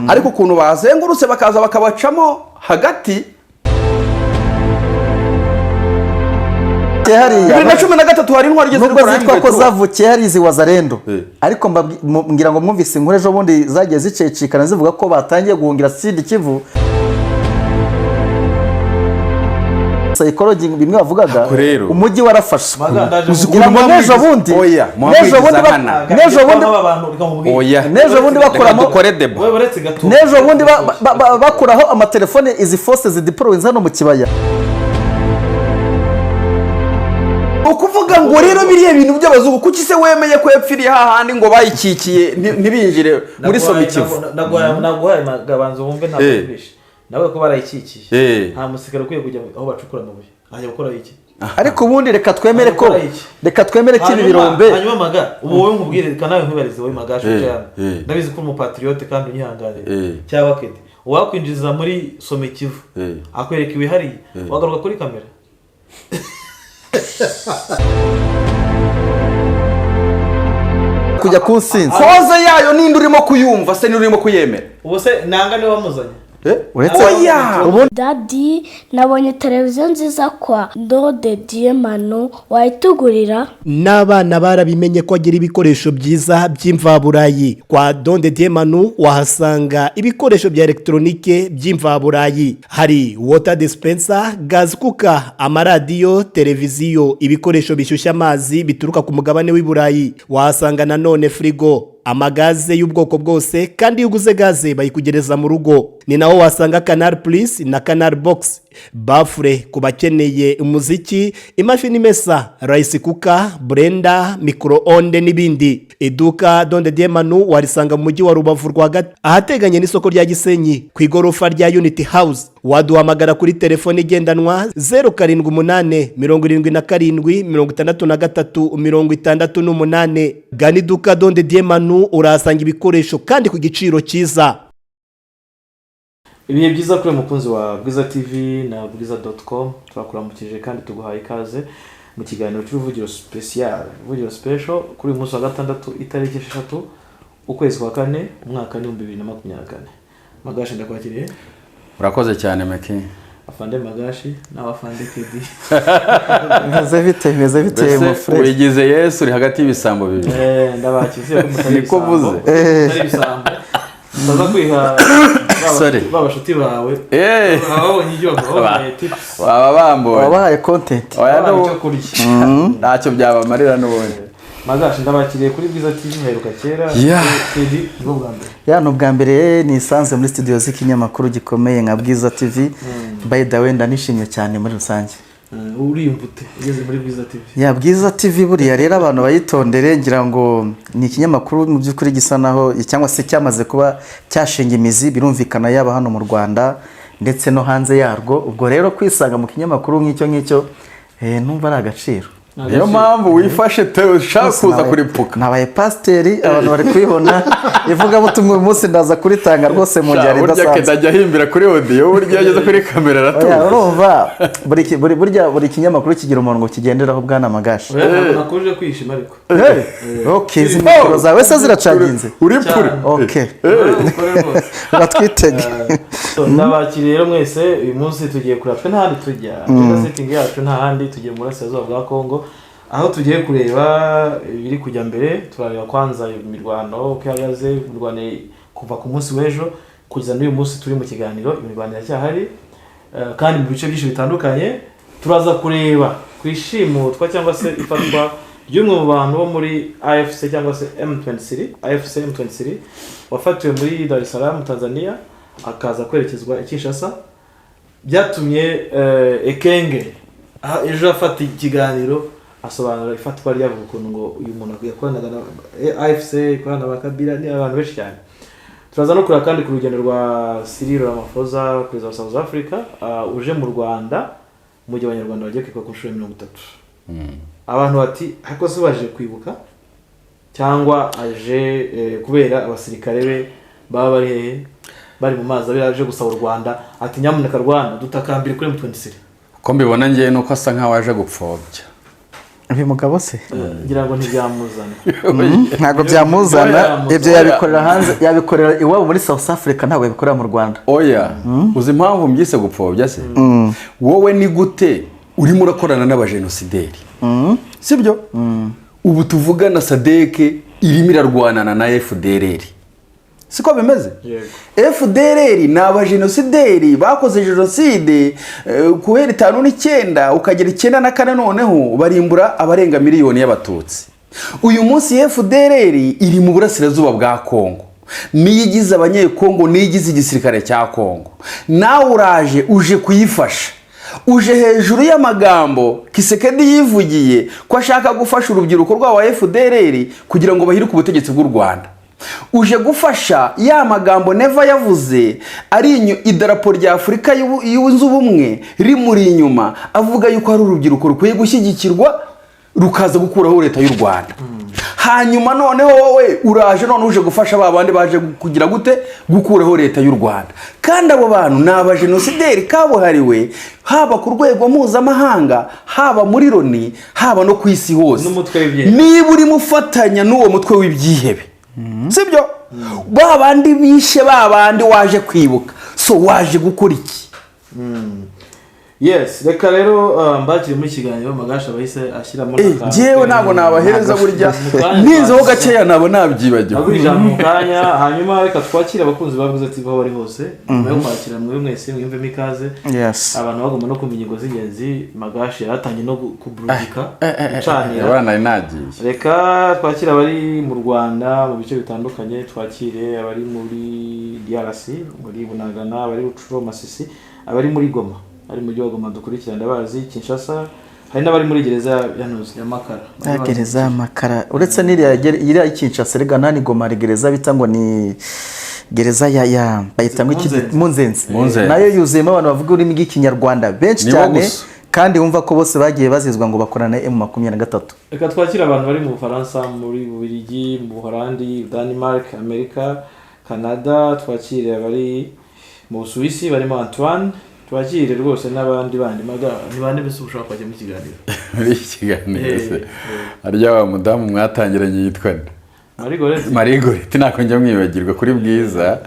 ariko ukuntu bazengurutse bakaza bakabacamo hagati hariya 2013 hari intwari igeze nubwo zitwa ko zavukiye hari izi wazarendo ariko ngira ngo mwumvise inkuru ejo bundi zagiye zicecikana zivuga ko batangiye guhungira Sud Kivu. Psychology bimwe bavugaga umujyi warafashe nejo bundi bakuraho amatelefone izi forces deployed hano mu kibaya. ukuvuga ngo rero biriye ibintu by'abazungu kuki se wemeye ko yapfiriye hahandi ngo bayikikiye ntibinjire muri Somikivu naguhaye magabanzo wumve ntabwishe nawe ko barayikikiye nta musikara kwiye kujya aho bacukura amabuye ajya gukora iki ariko ubundi reka twemere ko ibi birombe hanyuma maga ubu wowe nkubwire kanawe nkubarize wowe magasho cyane ndabizi ko umupatriote kandi unyihangane cyangwa kede wakwinjiza muri Somikivu akwereka ibihari wagaruka kuri kamera kujya kunsinza koze yayo ninde urimo kuyumva se ni urimo kuyemera ubuse nanga ni wamuzanye Daddy nabonye televiziyo nziza kwa Mano wayitugurira. N'abana barabimenye ko agira ibikoresho byiza by'imvaburayi. Kwa Mano wahasanga ibikoresho bya elektronike by'imvaburayi. Hari water dispenser, gas cooker, amaradiyo, televiziyo, ibikoresho bishyushya amazi bituruka ku mugabane w'Iburayi. Wahasanga nanone frigo, amagaze y'ubwoko bwose kandi yuguze gaze bayikugereza mu rugo. Ni naho wasanga Canal Plus na Canal Box, bafure kubakeneye umuziki, imashini mesa, rice cooker, blender, micro-onde n'ibindi. Iduka Mano warisanga mu mujyi wa Rubavu rwagati ahateganye n'isoko rya Gisenyi ku igorofa rya Unity House. Waduhamagara kuri telefone igendanwa 078 77 63 gani duka Mano urasanga ibikoresho kandi ku giciro cyiza. Ibihe byiza kuri mukunzi wa Bwiza TV na bwiza.com twakuramukije kandi tuguhaye ikaze mu kiganiro cy'uruvugiro special kuri uyu munsi wa gatandatu itariki 6 ukwezi kwa 4 umwaka ni 2024. Magashi ndakwakiriye. Urakoze cyane Meki. Afande Magashi n'abafande Kedi. Meze bite mu frere. Wigize Yesu uri hagati y'ibisambo bibiri. Ndabakize ko mutari niko vuze. Ibisambo. Ndaza kwiha babashuti bawe. Ababonye ibyo babaye tips. Wabahaye content. Oya kurya. Ntacyo byabamarira n'ubundi. Magashi ndabakiriye kuri Bwiza TV heruka kera. Kedi no bwa mbere ni sanze muri studio z'ikinyamakuru gikomeye nka Bwiza TV. By the way ndanishimye cyane muri rusange. Uriyumvute igeze muri Bwiza TV. Bwiza TV buriya rero abantu bayitondere ngira ngo ni ikinyamakuru mu byukuri gisa naho cyangwa se cyamaze kuba cyashinga imizi birumvikana yaba hano mu Rwanda ndetse no hanze yarwo. Ubwo rero kwisanga mu kinyamakuru nk'icyo numva ari agaciro. Niyo mpamvu wifashe ushakuza kuripuka. Nabaye pasiteri abantu bari kwibona ivuga butumwe umunsi ndaza kuritanga rwose mu njyari ndasanzwe. Burya kedajya himbira kuri audio burya yageze kuri kamera ratuza. Urumva buri kinyamakuru kigira umuntu ngo kigenderaho bwana Magashi. Nakuje kwishima ariko. Okay zimikoro zawe se ziracaginze. Uri pure. Okay. Batwitege. Ndabakiriye rero mwese uyu munsi tugiye kurapfa ntahandi tujya. Setting yacu ntahandi tugiye muri Burasirazuba bwa Kongo. Aho tugiye kureba ibiri kujya mbere turareba kwanza imirwano uko ihagaze imirwano kuva ku munsi w'ejo kugeza n'uyu munsi turi mu kiganiro imirwano yacyahari kandi mu bice byinshi bitandukanye turaza kureba ku Ishimutwa cyangwa se ifatwa ry'umwe mu bantu bo muri AFC cyangwa se M23 wafatiwe muri Dar es Salaam Tanzania akaza kwerekezwa Kinshasa byatumye Ekenge ejo afata ikiganiro asobanura ifatwa ryavuga ukuntu ngo uyu muntu yakoranaga na AFC ikorana bakabira ni abantu benshi cyane. Turaza no kura kandi ku rugendo rwa Cyril Ramaphosa perezida wa South Africa uje mu Rwanda mu gihe abanyarwanda bagiye kwikwa ku nshuro 30. Abantu bati hako se baje kwibuka cyangwa aje kubera abasirikare be baba bari hehe bari mu mazi aje gusaba u Rwanda ati nyamuneka Rwanda dutakambire kuri M23. Ko mbibona ngiye nuko asa nka waje gupfobya. uyu mugabo se ngira ngo ntibyamuzana ntabwo byamuzana ibyo yabikorera hanze yabikorera iwabo muri South Africa ntabwo yabikorera mu Rwanda oya uzi impamvu mbyise gupfobya se wowe ni gute urimo urakorana n'abajenosideri sibyo ubu tuvugana Sadeke irimo irarwanana na FDLR siko bimeze FDLR ni abajenosideri bakoze jenoside kuhera 59 ukagera 94 noneho barimbura abarenga miliyoni y'abatutsi uyu munsi FDLR iri mu burasirazuba bwa Kongo niyigize abanyekongo niyigize igisirikare cya Kongo nawe uraje uje kuyifasha uje hejuru y'amagambo Kisekedi yivugiye ko ashaka gufasha urubyiruko rw'aba FDLR kugira ngo bahire ku butegetsi bw'u Rwanda uje gufasha ya magambo neva yavuze ari idarapo rya Afurika y'ubunze ubumwe rimuri inyuma avuga yuko ari urubyiruko rukwiye gushyigikirwa rukaza gukuraho leta y'u Rwanda hanyuma noneho wowe uraje none uje gufasha babandi baje kugira gute gukuraho leta y'u Rwanda kandi abo bantu ni abajenosideri kabuhariwe haba ku rwego mpuzamahanga haba muri Loni haba no ku isi hose niba uri mufatanya n'uwo mutwe w'ibyihebe sibyo babandi bishe babandi waje kwibuka so waje gukora iki yes reka rero mbakiri muri kiganiro magasha bahise ashyiramo jewe ntabwo nabahereza burya nizo gaceya nabo nabyibagiwe agurija mu kanya hanyuma reka twakira abakunzi bavuze ati baho bari hose nyuma yo kwakira mwe mwese mwimve mikaze abantu bagomba no kumenya ingo z'ingenzi magasha yaratanye no kubrudika cyane abana nagiye reka twakira abari mu Rwanda mu bice bitandukanye twakire abari muri DRC muri Bunagana abari Rucuro Masisi abari muri Goma ari mu gihugu dukurikirana ndabazi Kinshasa hari n'abari muri gereza ya Makara gereza ya Makara uretse n'iriya y'Kinshasa rega nani Goma gereza bitangwa ni gereza ya bayitamwe Munzenze nayo yuzuyemo abantu bavuga urimi bw'ikinyarwanda benshi cyane kandi wumva ko bose bagiye bazizwa ngo bakorana M23 reka twakira abantu bari mu Bufaransa muri Bubiligi mu Buholandi Denmark Amerika Canada twakire abari mu Busuwisi barimo Antoine twakire rwose n'abandi bandi nibande bese ushaka kwajya mu kiganiro muri kiganiro se arya wa mudamu mwatangiranye yitwa Marigorete nako njya mwibagirwa kuri Bwiza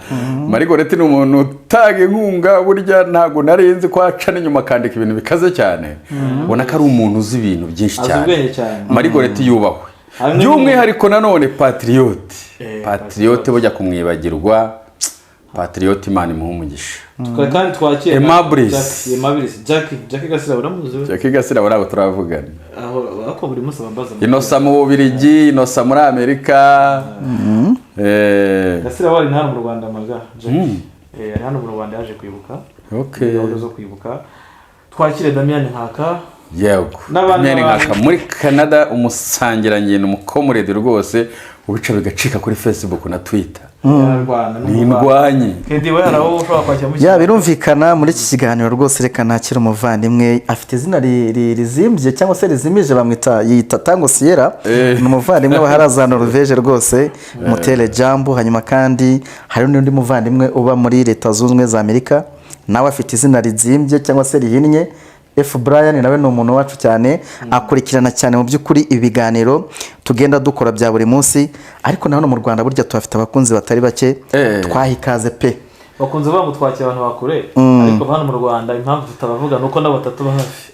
Marigorete ni umuntu utaga inkunga burya ntago narenze ko acana inyuma kandika ibintu bikaze cyane ubona ko ari umuntu uzi ibintu byinshi cyane Marigorete yubahwe by'umwihariko nanone patriote bujya kumwibagirwa Patrioti Imana imuhumugisha kandi twakira Emabris Jackie Gasira uramuzi Jackie Gasira barabo turavugana aho ako buri munsi bambaza Inosa mu Bubiligi Inosa muri Amerika Gasira wari hano mu Rwanda maga ari hano mu Rwanda yaje kwibuka zo kwibuka twakire Damien Nkaka yego Damien Nkaka muri Canada umusangiranye n'umukomurede rwose ubica bigacika kuri Facebook na Twitter n'indwanyi ya birumvikana muri iki kiganiro rwose reka nakira umuvandimwe afite izina rizimbye cyangwa se rizimije bamwita yita Tango Sierra ni umuvandimwe waharaza Norvège rwose mutere jambo hanyuma kandi hari n'undi muvandimwe uba muri Leta Zunze Ubumwe za Amerika nawe afite izina rizimbye cyangwa se rihinnye F Brian nawe ni umuntu wacu cyane akurikirana cyane mu by'ukuri ibiganiro tugenda dukora bya buri munsi ariko naho mu Rwanda burya tuhafite abakunzi batari bake twahikaze pe bakunze bamutwakira abantu bakure ariko hano mu Rwanda impamvu tutabavuga nuko nabo batatu bahafi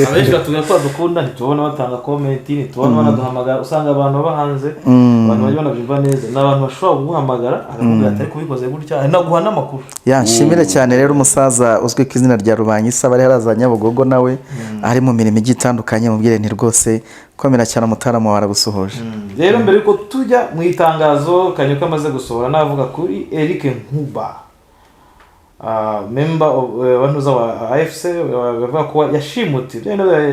abenshi batuga ko dukunda ntitubona batanga comment ntitubona banaduhamagara usanga abantu baba hanze abantu bari banabyumva neza n'abantu bashobora kuguhamagara akavuga ati ariko bikoze gutya naguha n'amakuru nshimire cyane rero umusaza uzwi ku izina rya Rubanyisa bari haraza Nyabugogo nawe ari mu mirimo igitandukanye mubwire nti rwose komera cyane umutaramo waragusohoje rero mbere yuko tujya mu itangazo Kanyuka amaze gusohora navuga kuri Eric Nkuba member of wanuza wa AFC bavuga ko yashimutse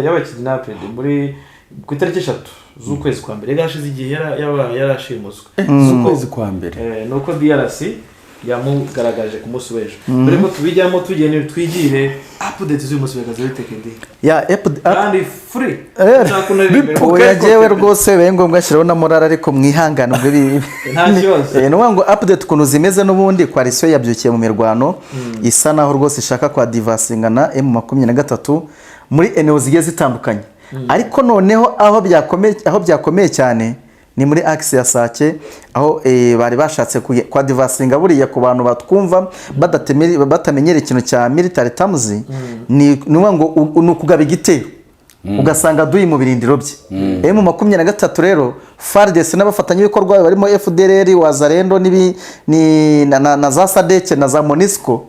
y'abakidnapped muri ku itariki 3 z'ukwezi kwa mbere gashize igihe yarashimuswe z'ukwezi kwa mbere nuko DRC yamugaragaje ku munsi w'ejo mbere ko tubijyamo tugene twigire update z'uyu munsi bagaze bitekende kandi free yajewe rwose bengombwa shiraho na morara ariko mwihangana ubwo nta kibazo no ngo update kuno zimeze n'ubundi coalition yabyukiye mu mirwano isa naho rwose ishaka kwa diversingana M23 muri eneo zigiye zitandukanye ariko noneho aho byakomeye cyane ni muri axe ya Sake aho bari bashatse kwa divasinga buriya ku bantu batwumva batamenyera ikintu cya military terms ni ngo ukugaba igitero ugasanga duyi mu birindiro bye mu 23 rero Fardc n'abafatanyabikorwa barimo FDLR Wazalendo na za Sadeke na za Monisco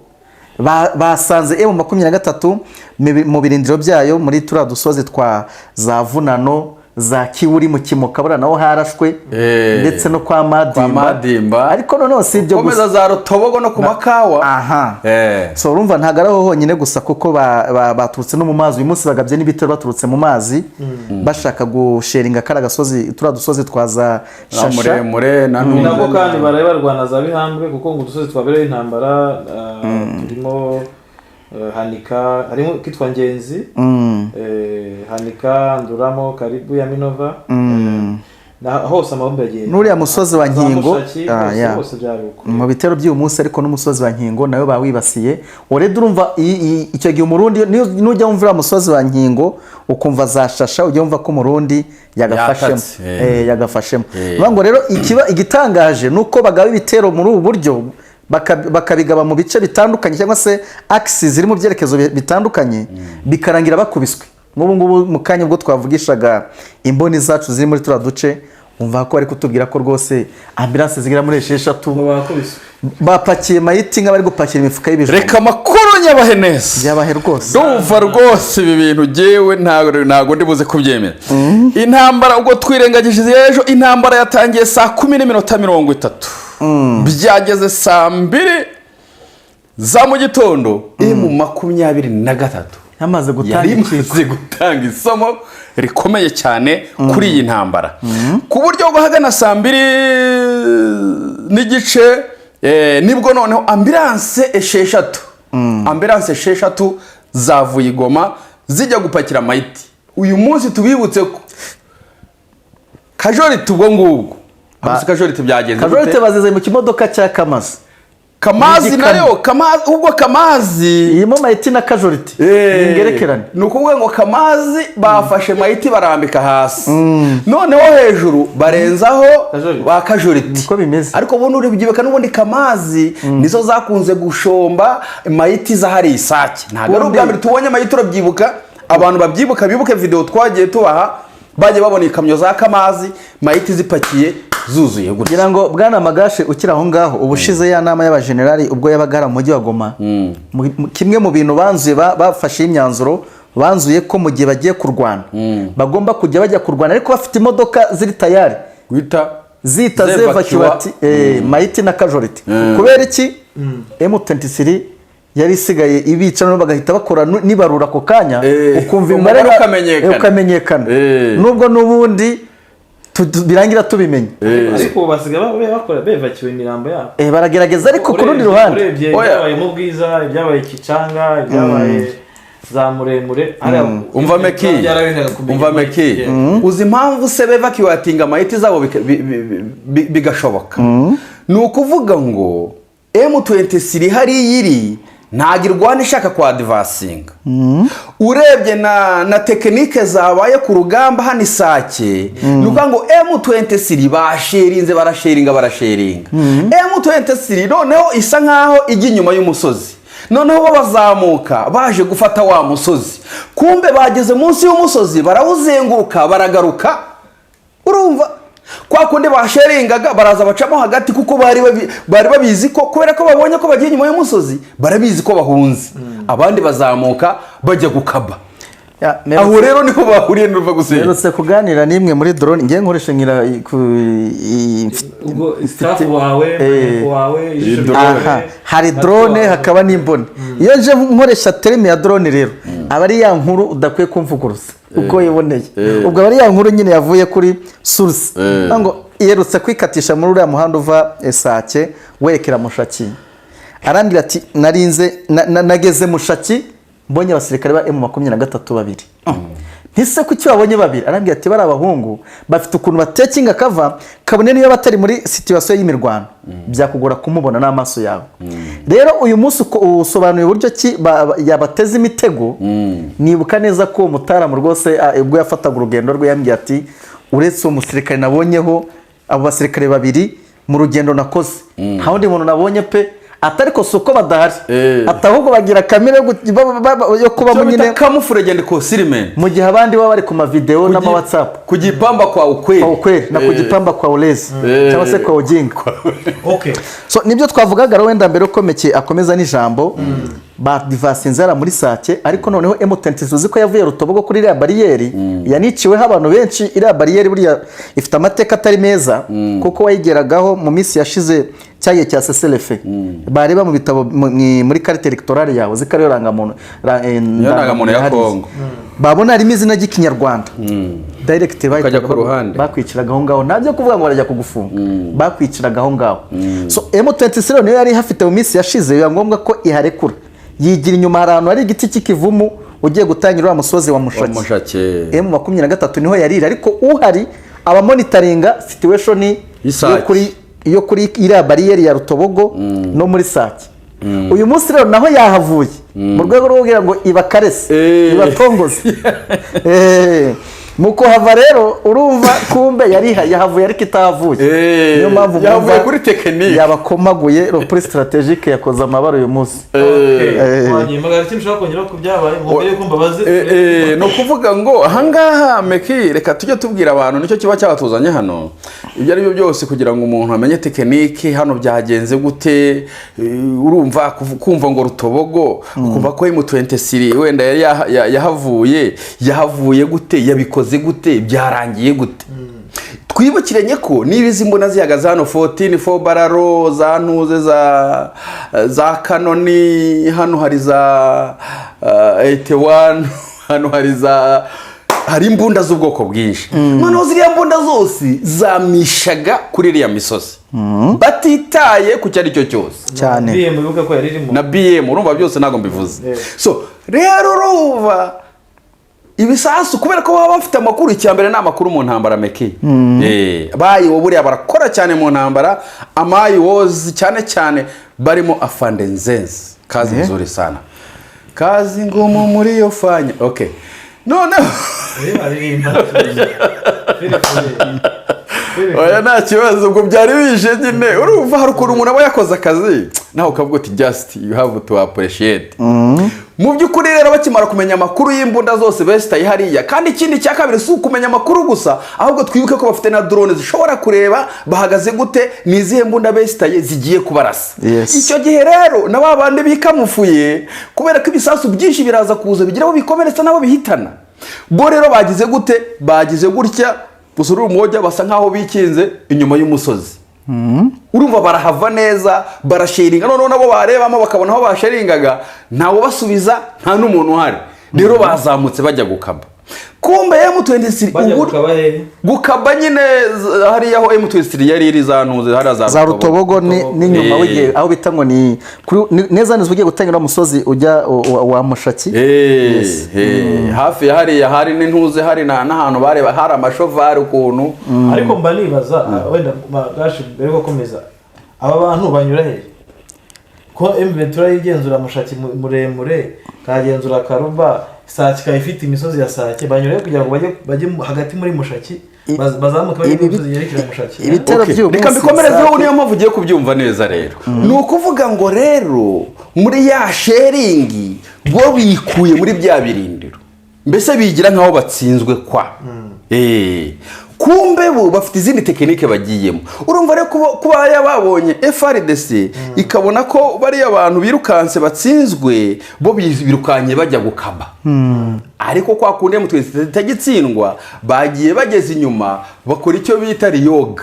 basanze mu 23 mu birindiro byayo muri turiya dusozi twa za Vunano za Kiwuri mu Kimokabura naho harashwe ndetse no kwa Madimba ariko noneho si ibyo gusa za Rutobogo no ku Makawa so urumva ntagaraho honyine gusa kuko baturutse no mu mazi uyu munsi bagabye n'ibitero baturutse mu mazi bashaka gusharinga kara gasozi turiya dusozi twaza Shasha nabo kandi baraye barwana za Bihambwe kuko ngo udusozi twabereye intambara turimo Hanika harimo kitwa Ngenzi Hanika Nduramo Karibu ya Minova na hose amahombe yagiye nuriya musozi wa Nkingo mu bitero by'uyu munsi ariko n'umusozi wa Nkingo nayo bawibasiye urede urumva icyo gihe umurundi nujya wumvira musozi wa Nkingo ukumva za Shasha ujya wumva ko umurundi yagafashemo ngo rero igitangaje nuko bagaba ibitero muri ubu buryo bakabigaba mu bice bitandukanye cyangwa se axis ziri mu byerekezo bitandukanye bikarangira bakubiswe ngubu mu kanya ubwo twavugishaga imboni zacu ziri muri tura duce umva ko bari kutubwira ko rwose ambulance zigira muri 6 bapakiye mayiti nk'abari gupakira imifuka y'ibijumba reka amakuru nyabahenese byabahe rwose ndumva rwose ibi bintu jewe ntago ndibuze kubyemera intambara ubwo twirengagije ejo intambara yatangiye saa 10:30 byageze saa 2 za mu gitondo mu 23 yamaze gutanga isomo rikomeye cyane kuri iyi ntambara ku buryo bahagana saa 2 n'igice nibwo noneho ambulance 6 zavuye Igoma zijya gupakira mayiti uyu munsi tubibutse ko Kajorite ubwo ngubwo Kajorite byagenze Kajorite bazize mu kimodoka cya Kamazi nayo ubwo Kamazi irimo mayiti na Kajorite ngerekerane nukuvuga ngo Kamazi bafashe mayiti barambika hasi noneho hejuru barenzaho ba Kajorite niko bimeze ariko ubundi uribyibuka n'ubundi Kamazi nizo zakunze gushomba mayiti za hari Isake ntago ari ubwa mbere tubonye mayiti urabyibuka abantu babyibuka bibuke video twagiye tubaha baje babona ikamyo za Kamazi mayiti zipakiye zuzuye gutya kugira ngo bwana Magashe ukira aho ngaho ubushize ya nama y'abagenerali ubwo yabagara mu mujyi wa Goma kimwe mu bintu banzuye bafashe imyanzuro banzuye ko mu gihe bagiye kurwana bagomba kujya bajya kurwana ariko bafite imodoka ziri tayari zita zevacuati mayiti na Kajorite kubera iki M23 yari isigaye ibica no bagahita bakora nibarura ko kanya ukumva imibare ukamenyekana nubwo nubundi birangira tubimenye ariko basiga bakora bevakiwe imirambo yabo baragerageza ariko ku rundi ruhande byabaye mu Bwiza ibyabaye Kicanga ibyabaye za Muremure umva meki uzi impamvu se bevakiwe atinga mayiti zabo bigashoboka ni ukuvuga ngo M23 hari yiri ntagirwana ishaka kwa divasinga urebye na tekinike zabaye ku rugamba hano Isake nuko ngo M23 barasharinga M23 noneho isa nkaho ijya inyuma y'umusozi noneho bazamuka baje gufata wa musozi kumbe bageze munsi y'umusozi barawuzenguruka baragaruka urumva kwa kundi basharingaga baraza bacamo hagati kuko bari babizi ko kubera ko babonye ko bagiye nyuma y'umusozi barabizi ko bahunze abandi bazamuka bajya gukaba aho rero niko bahuriye n'uva gusenga rero kuganira nimwe muri drone ngiye nkoresha ngira ubwo staff wawe hari drone hakaba n'imboni iyo nje nkoresha terme ya drone rero abari ya nkuru udakwiye kumvuguruza uko yiboneye ubwo abari ya nkuru nyine yavuye kuri source ngo yerutse kwikatisha muri uriya muhanda uva Sake werekera Mushaki arambira ati narinze nageze Mushaki mbonye abasirikare ba M23 babiri ntise kuki wabonye babiri arambwira ati bari abahungu bafite ukuntu batekinga kava kabone niyo batari muri situation y'imirwano byakugora kumubona n'amaso yawe rero uyu munsi usobanuye uburyo ki yabateze imitego nibuka neza ko Mutaramu rwose ubwo yafataga urugendo rwe yambwiye ati uretse uwo musirikare nabonyeho abo basirikare babiri mu rugendo nakoze nta wundi muntu nabonye pe atari ko suko badahari atahubwo bagira kamera yo kuba munyine kamufuragende ko sirimen mu gihe abandi baba bari ku ma video na ma WhatsApp kugipamba kwa ukweli na kugipamba kwa ulezi cyangwa se kwa ujinga okay so nibyo twavugaga wenda mbere uko meke akomeza n'ijambo ba divasinzara muri Sake ariko noneho M23 uziko yavuye Rutobogo kuri iriya bariyeri yaniciweho abantu benshi iriya bariyeri buriya ifite amateka atari meza kuko wayigeragaho mu minsi yashize cyagiye cya SSLF bareba mu bitabo muri carte electorale yawe zikaryoranga muntu ya Kongo babona harimo izina ry'ikinyarwanda direct bakajya ku ruhande bakwiciraga aho ngaho nabyo kuvuga ngo barajya kugufunga bakwiciraga aho ngaho so M23 niyo yari hafite mu minsi yashize biba ngombwa ko iharekura yigira inyuma ahantu hari igiti cy'ikivumu ugiye gutangira wa musozi wa Mushake M23 niho yarira ariko uhari abamonitoringa situation yo kuri iriya bariyeri ya Rutobogo no muri Sake uyu munsi rero naho yahavuye mu rwego rwo kugira ngo ibakarese ibatongoze muko hava rero urumva kumbe yari yahavuye ariko itahavuye niyo mpamvu yahavuye kuri tekinike yabakomaguye report strategique yakoze amabaro uyu munsi wanyuma gati mshaka kongera ku byabaye ngo yuko mbabaze no kuvuga ngo ahangaha meki reka tujye tubwira abantu nicyo kiba cyabatuzanye hano ibyo ari byo byose kugira ngo umuntu amenye tekinike hano byagenze gute urumva kumva ngo Rutobogo kumva ko M23 wenda yahavuye gute yabikoze gute byarangiye gute twibukiranye ko nibizi mbona zihagaze hano 14 bararo za ntuze za kanoni hano hari za 81 hano hari imbunda z'ubwoko bwinshi noneho ziriya mbunda zose zamishaga kuri iriya misozi batitaye ku cyari cyo cyose cyane BM bivuga ko yaririmo na BM urumva byose ntago mbivuze so rero urumva ibisasu kubera ko baba bafite amakuru icyambere n'amakuru mu ntambara meki bayo buriya barakora cyane mu ntambara amayi wozi cyane barimo afandenzenze kazi nzuri sana kazi ngumu muri yo fanya okay none oya nta kibazo ubwo byari bije nyine urumva hari ukuntu umuntu aba yakoze akazi naho ukavuga uti just you have to appreciate mu by'ukuri rero bakimara kumenya amakuru y'imbunda zose besitaye hariya kandi ikindi cya kabiri si ukumenya amakuru gusa ahubwo twibuke ko bafite na drone zishobora kureba bahagaze gute nizihe mbunda besitaye zigiye kubarasa icyo gihe rero na babande bikamufuye kubera ko ibisasu byinshi biraza kuza bigiraho bikomeretsa nabo bihitana bo rero bagize gutya busuru umwoja basa nkaho bikinze inyuma y'umusozi urumva barahava neza barasharinga none nabo barebamo bakabona aho basharingaga ntawo basubiza nta n'umuntu uhari rero bazamutse bajya gukaba kumbe M23 gukaba nyine hari yaho M23 yari iri zantuze hari za Rutobogo n'inyuma wigiye aho bitango ni neza nizwe ugiye gutangira umusozi ujya wa Mushaki hafi hari n'intuze hari n'ahantu bareba hari amashovari ukuntu ariko mba nibaza wenda gashi mbere ko komeza aba bantu banyura he ko M23 yigenzura Mushaki muremure kagenzura Karuba Sake ifite imisozi ya Sake banyure kugira ngo bajye hagati muri Mushaki bazamuka bajye imisozi yerekera Mushaki reka mbikomerezeho niyo mpamvu ugiye kubyumva neza rero ni ukuvuga ngo rero muri ya sharingi bo bikuye muri bya birindiro mbese bigira nkaho batsinzwe kwa kumbe bo bafite izindi tekinike bagiyemo urumva rero kuba yababonye Fardc ikabona ko bari abantu birukanse batsinzwe bo birukanye bajya gukaba ariko kwa kunde mutagitsindwa bagiye bageze inyuma bakora icyo bita riyoga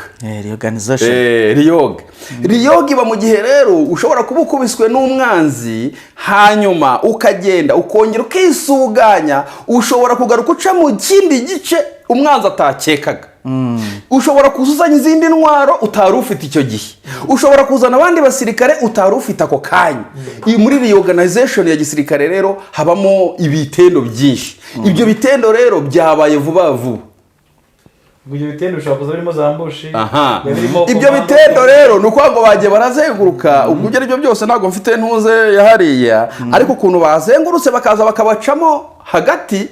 iba mu gihe rero ushobora kuba ukubiswe n'umwanzi hanyuma ukagenda ukongera ukisuganya ushobora kugaruka uca mu kindi gice umwanzi atakekaga ushobora kuzuzanya izindi ntwaro utari ufite icyo gihe, ushobora kuzana abandi basirikare utari ufite ako kanya. Muri reorganization ya gisirikare rero habamo ibitendo byinshi. Ibyo bitendo rero byabaye vuba vuba. Ibyo bitendo ushobora kuza birimo zambushi. Ibyo bitendo rero nuko ngo bagiye barazenguruka, ubwo aribyo byose ntago mfite ntuze yahariya, ariko ukuntu bazengurutse bakaza bakabacamo hagati,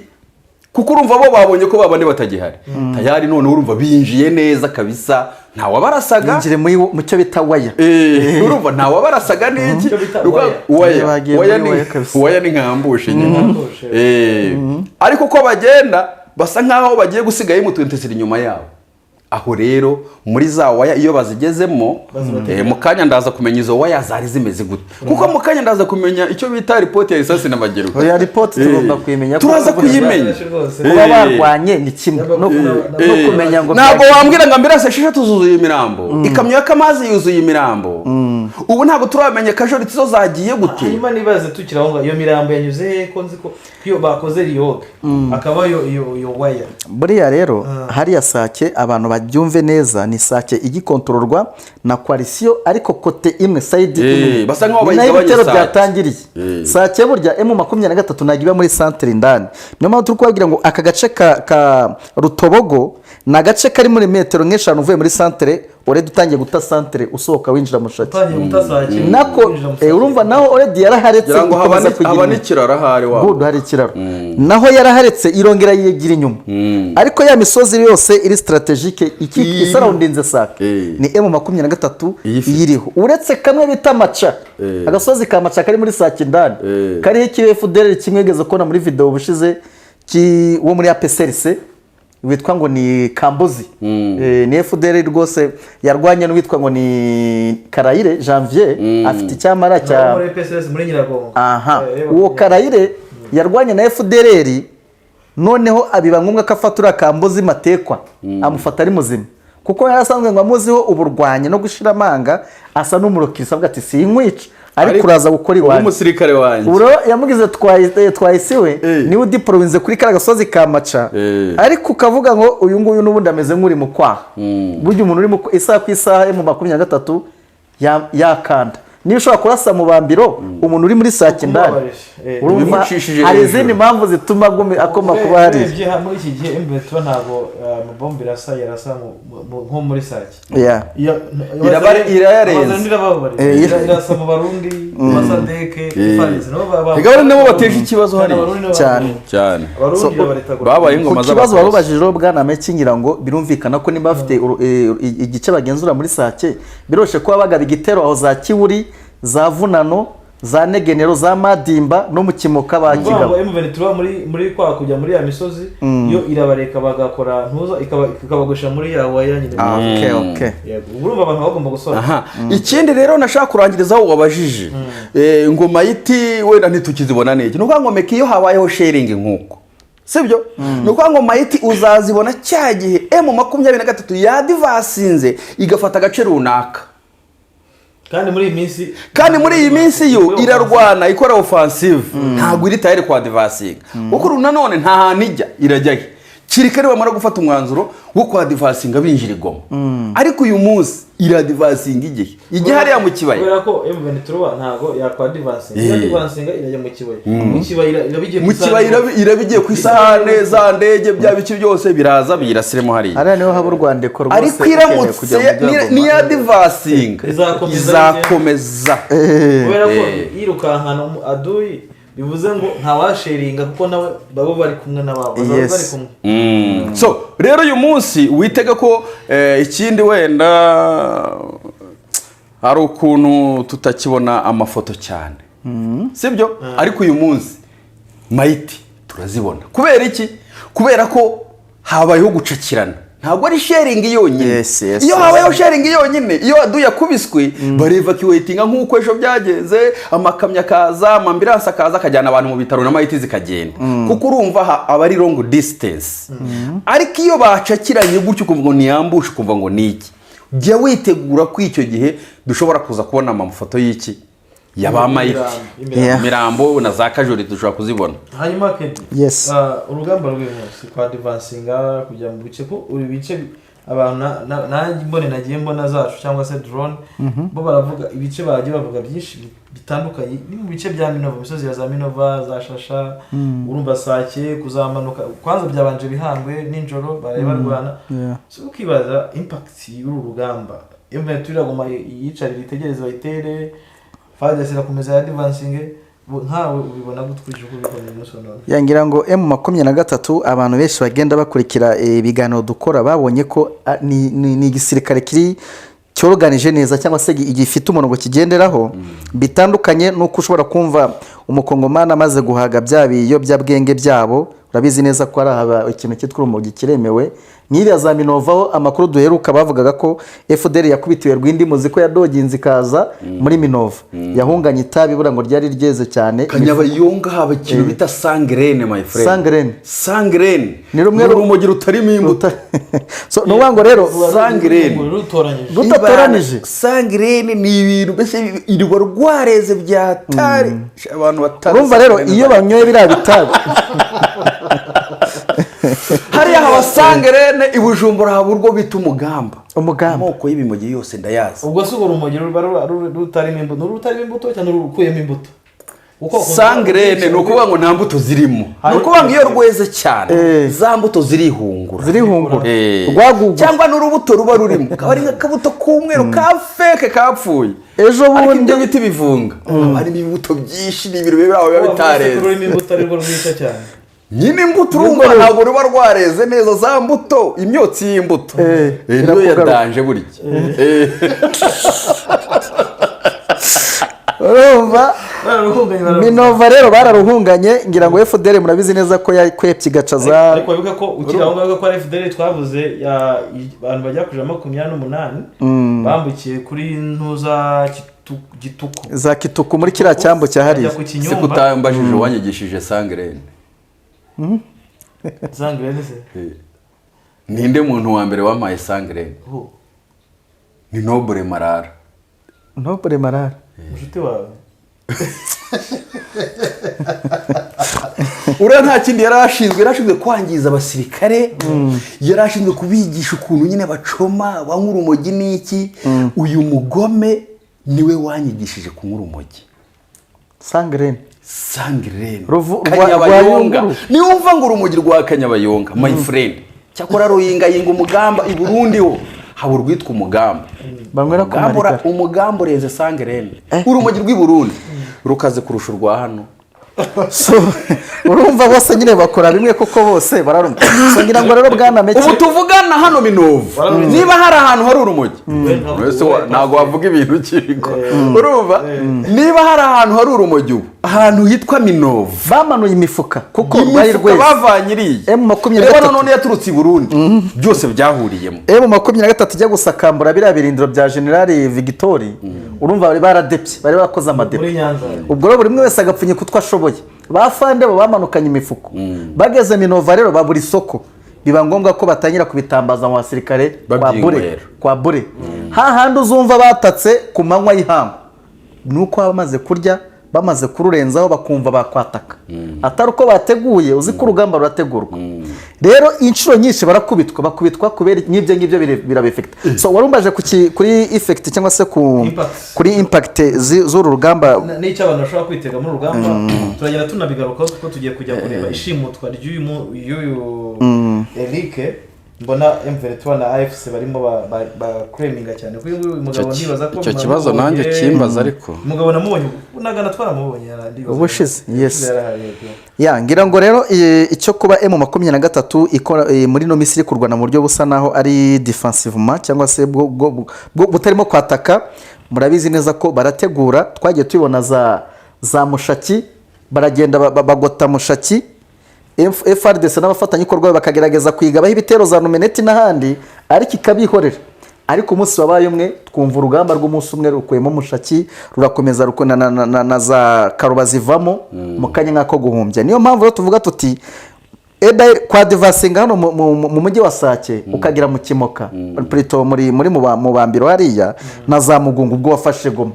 kuko urumva bo babonye ko babandi batagihari. Tayari none urumva binjiye neza kabisa, nta wabarasaga. Binjire mu cyo bita waya. Urumva nta wabarasaga n'iki. Waya ni nkambushe nyine. Ariko ko bagenda basa nkaho bagiye gusigaye M23 inyuma yabo. Aho rero muri za waya iyo bazigezemo mu kanya ndaza kumenya izo waya zari zimeze gute, kuko mu kanya ndaza kumenya icyo bita report ya risasi n'amagero. Oya report tugomba kuyimenya, turaza kuyimenya kuba barwanye ni kimwe no kumenya ngo ntabwo wambwira ngo ambirase 6 tuzuzuye imirambo, ikamyo y'akamazi yuzuye imirambo. Ubu ntabwo turamenya kajoriti zo zagiye gute. Hanyuma nibaze tukiraho ngo iyo mirambo yanyuze ko nzi ko iyo bakoze riyoga akaba iyo waya. Buriya rero hariya Sake abantu babyumve neza, ni Sake igikontororwa na coalition, ariko kote imwe side imwe basa nkaho bayigabanya byatangiriye. Sake burya M23 nagiba muri centre indani, niyo mpamvu turi kubagira ngo aka gace ka Rutobogo na gace kari muri metero nk'eshanu uvuye muri centre already utangiye guta centre usohoka winjira mu Shaki. Nako urumva naho already yaraharetse gukomeza kugira abanikirara hari wabo. Good hari kiraro. Naho yaraharetse irongera yigira inyuma. Ariko ya misozi yose iri strategique iki isarundinze Sake. Ni M23 yiriho. Uretse kamwe bita Maca. Agasozi ka Maca kari muri Sake ndani. Kari iki FDL kimwegeze kona muri video bushize ki wo muri APCRC witwa ngo ni Kambuzi. Ni FDL rwose yarwanye n'uwitwa ngo ni Karayire Janvier, afite icyamara cya muri PSS muri Nyiragongo. Uwo Karayire yarwanye na FDL, noneho abiba ngombwa ko afatura Kambuzi matekwa amufata ari muzima, kuko yarasanzwe ngo amuziho uburwanye no gushira amanga, asa n'umurokirisa avuga ati sinkwica ariko kuraza gukora iwanyu umusirikare wanjye. Uro yamugize twahisiwe ni udiprovinze kuri kara gasozi ka Maca, ariko ukavuga ngo uyu nguyu n'ubundi ameze nk'uri mu kwaha. Burya umuntu uri mu isaha ku isaha M23 yakanda. Niyo ushobora kurasa Mubambiro umuntu uri muri Sake ndani, urumva hari izindi mpamvu zituma akoma kuba hari. Muri iki gihe M23 ntabwo Mubambiro yarasa nko muri Sake. Irasa mu Barundi, Masadeke, Fardc nabo bateje ikibazo hari cyane. Babaye ingoma z'abakozi. Ikibazo barubajije bwana Mekingira ngo birumvikana ko niba bafite igice bagenzura muri Sake, biroshe kuba bagaba igitero aho za Kiwuri, za Vunano, za Negenero, za Madimba no mu Kimoka bagigaba. M23 muri kwa kujya muri ya misozi yo irabareka bagakora ntuza ikabagusha muri ya waya nyine. Okay. Urumva abantu bagomba gusora. Ikindi rero nashaka kurangirizaho wabajije ngoma yiti wenda ntitukizibona neke, nuko ngo meki yo habayeho sharing nkuko, sibyo? Nuko ngo mayiti uzazibona cya gihe M23 yadivasinze igafata agace runaka. Kandi muri iyi minsi yo irarwana ikora offensive, ntabwo iri tayari kwa divasinga. Kuko nanone nta hantu ijya irajyaho, kirikare bamara gufata umwanzuro wo kwa divasinga binjira igoma. Ariko uyu munsi iradivasinga igihe hariya mu kibaya. Kubera ko M23 ntago yakwa divasinga, divasinga irajya mu kibaya. Mu kibaya irabigiye ku isahane za ndege bya biki byose biraza birasiremo hariya. Ariya niho haba urwandiko rwose. Ariko iramutse ni ya divasinga izakomeza. Kubera ko yirukankana aduyi bivuze ngo nta washaringa kuko nawe babo bari kumwe n'ababo bari kumwe. So rero uyu munsi witega ko ikindi wenda hari ukuntu tutakibona amafoto cyane, sibyo? Ariko uyu munsi mayiti turazibona. Kubera iki? Kubera ko habayeho gucakirana, ntabwo ari sharing yonyine. Iyo habayeho sharing yonyine, iyo aduya kubiswe barevacuatinga nk'uko ejo byagenze, amakamya kaza, amambulance akaza akajyana abantu mu bitaro na mayiti zikagenda, kuko urumva aba ari long distance. Ariko iyo bacakiranye gutyo kumva ni yambusha, kumva ngo niki, jya witegura ko icyo gihe dushobora kuza kubona amafoto y'iki yabamayiti mirambo na za kajori dushobora kuzibona. Hanyuma Kedi, urugamba rw'umunsi kwa divansinga kujya mu bice ko uri bice abantu nanjye mbone nagiye mbona zacu cyangwa se drone bo baravuga ibice bagiye bavuga byinshi bitandukanye ni mu bice bya Minova, imisozi ya za Minova, za Shasha, urumva Sake kuzamanuka kwanza byabanje bihangwe ninjoro bareba Rwanda. So ukibaza impact y'uru rugamba M23 iragoma yicarira itegereza bayitere Fardc irakomeza ya advancing nkawe ubibona gutwije uko bikomeye n'usono. Yangira ngo M23 abantu benshi bagenda bakurikira ibiganiro dukora babonye ko ni igisirikare kiri cyoroganije neza cyangwa se igifite umurongo kigenderaho bitandukanye nuko ushobora kumva umukongomana amaze guhaga byabiyobya byabo. Urabizi neza ko ari ikintu cyitwa urumogi kiremewe. N'iriya za Minova amakuru duheruka bavugaga ko FDL yakubitiwe rwindi muzi ko yadoginze ikaza muri Minova yahunganye itabi bura ngo ryari ryeze cyane. Kanyabayonga haba ikintu bita sangrene my friend. Sangrene ni rumwe rumogi rutarimo imbuto. So nuwango rero sangrene rutatoranije. Sangrene ni ibintu bese irwa rwareze byatari abantu batari. Urumva rero iyo banyoye bira bitabi hariya haba sangrene ibujumbura haba urwo bita umugamba. Umugamba moko y'ibimogi yose ndayazi. Ubwo se urumogi rutarimo imbuto rutarimo imbuto cyane rukuyemo imbuto. Sangrene no kuvuga ngo nta mbuto zirimo. No kuvuga ngo iyo rweze cyane za mbuto zirihungura. Rwagugu cyangwa n'urubuto ruba rurimo kaba ari akabuto k'umweru ka fake kapfuye. Ejo bundi ibyo biti bivunga hari ibibuto byinshi n'ibiro biraho biba bitareze. Ururimo imbuto ari rwo rwica cyane. Nyine imbuto urumva ntabwo ruba rwareze neza za mbuto imyotsi y'imbuto niyo yadanje burya. urumva Minova rero bararuhunganye ngira ngo FDL murabizi neza ko yakwepye igacaza. Ariko bivuga ko ukiraho ko FDL twavuze abantu bajya kuja 28 bambukiye kuri ntuza gituku za kituku muri kira cyambo cya hariya. Sikutambajije wanyigishije sangrene. Sangrene se ninde muntu wa mbere wamaye sangrene? Ni Noble Marara. Noble Marara mushite wawe. Ura nta kindi yarashinzwe kwangiza abasirikare, yarashinzwe kubigisha ukuntu nyine bacoma bankuru urumogi niki. Uyu mugome niwe wanyigishije kunkuru urumogi. Sangrene Kanyabayonga niwumva ngo urumogi rwa Kanyabayonga my friend cyakora ruyinga umugamba i Burundi ho haba rwitwa umugamba. Bangwera kumarika umugambo reze sangrene urumogi rw'i Burundi rukaze kurusha urwa hano. So urumva bose nyine bakora bimwe koko bose bararumva. So ngira ngo rero bwana Meki ubu tuvugana hano Minova niba hari ahantu hari urumogi ntago wavuga ibintu kiriko urumva niba hari ahantu hari urumogi ahantu hitwa Minova bamanuye imifuka kuko bari rwese bavanyiriye M23 none yaturutse i Burundi byose byahuriyemo. M23 ijya gusakambura biriya birindiro bya General Victory urumva bari baradepye bari bakoze amadepe. Ubwo rero buri mwe wese agapfunye kutwa ashoboye. Bafande bo bamanukanye imifuko bageze Minova rero babura isoko biba ngombwa ko batangira kubitambaza mu basirikare kwa bure hahandi uzumva batatse ku manywa y'ihangu nuko bamaze kurya bamaze kururenzaho bakumva bakwataka atari uko bateguye uzi ko urugamba rurategurwa. Rero inshuro nyinshi bakubitwa kubera ngibyo birabefekta. So warumbaje kuri effect cyangwa se kuri impact z'uru rugamba n'icyo abantu bashobora kwitega muri urugamba. Turagenda tunabigarukaho kuko tugiye kujya kureba ishimutwa ry'uyu Eric mbona M23 na AFC barimo ba cyane kuko uyu mugabo nibaza ko icyo kibazo nanjye kimbaza ariko mugabo namubonye unagana twaramubonye yarandi ubushize. Yes ya ngira ngo rero icyo kuba M23 ikora muri no Misiri kurwana mu buryo busa naho ari defensivement cyangwa se butarimo kwataka. Murabizi neza ko barategura twagiye tubona za Mushaki baragenda bagota Mushaki Fardc n'abafatanyabikorwa bakagerageza kwigabaho ibitero za Numeneti n'ahandi ariko ikabihorera. Ariko umunsi wabaye umwe twumva urugamba rw'umunsi umwe rukuyemo Mushaki rurakomeza rukona na za Karubazivamo mu kanya nkako guhumbya. Niyo mpamvu rero tuvuga tuti kwa devasinga hano mu mujyi wa Sake ukagira mu Kimoka plutôt muri Mubambiro hariya na za Mugungu ubwo wafashe Goma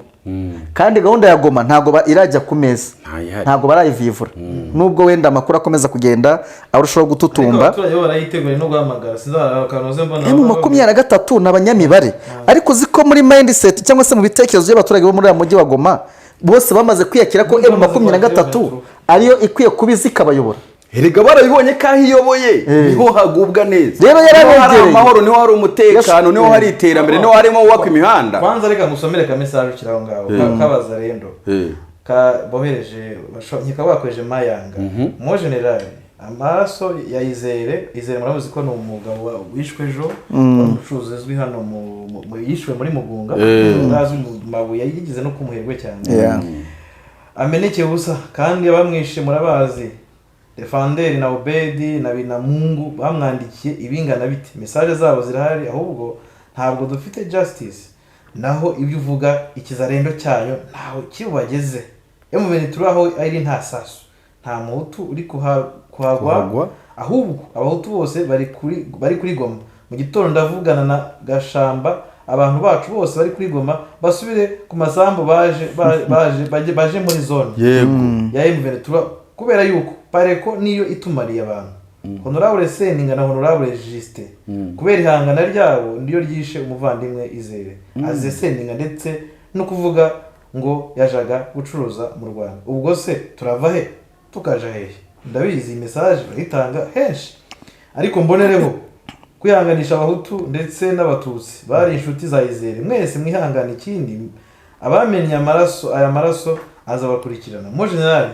kandi gahunda ya Goma ntabwo irajya ku meza, ntabwo barayivivura nubwo wenda amakuru akomeza kugenda arushaho gututumba. Abaturage barayitegura no guhamagara sinzakanoze mbona M23 n'abanyamibare, ariko ziko muri mindset cyangwa se mu bitekerezo by'abaturage bo muri ya mujyi wa Goma bose bamaze kwiyakira ko M23 ariyo ikwiye kubiza ikabayobora. Erega barabibonye ko aho iyoboye niho hagubwa neza, rero yarabegereye amahoro, niho hari umutekano, niho hari iterambere, niho harimo wubaka imihanda. Kwanza reka ngusomere ka message kiraho ngaho kabaza rendo ka bohereje nkika bakoreje mayanga mo general amaraso ya Izere muramuzi ko no umugabo wishwe ejo umucuruzi uzwi hano mu yishwe muri Mugunga urazi mu mabuye yigize no kumuherwe cyane ameneke busa kandi abamwishe murabazi Defender na Obedi na Binamungu bamwandikiye ibingana biti, message zabo zirahari, ahubwo ntabwo dufite justice, naho ibyo uvuga ikizarendo cyayo ntaho kibageze. M23 aho ari nta sasu, nta muhutu uri kuhagwa, ahubwo abahutu bose bari kuri Goma. Mu gitondo ndavugana na Gashamba, abantu bacu bose bari kuri Goma basubire ku masambu baje muri zone ya M23 kubera yuko pareko niyo itumariye abantu. Honorable Seninga na Honorable Juste kubera ihangana ryabo ndiyo ryishe umuvandimwe Izere aze Seninga ndetse no kuvuga ngo yajaga gucuruza mu Rwanda. Ubwo se turava he tukaja hehe? Ndabizi message bayitanga henshi, ariko mbonereho kwihanganisha abahutu ndetse n'abatutsi bari inshuti za Izere. Mwese mwihangana, ikindi abamenye amaraso, aya maraso azabakurikirana. Mo general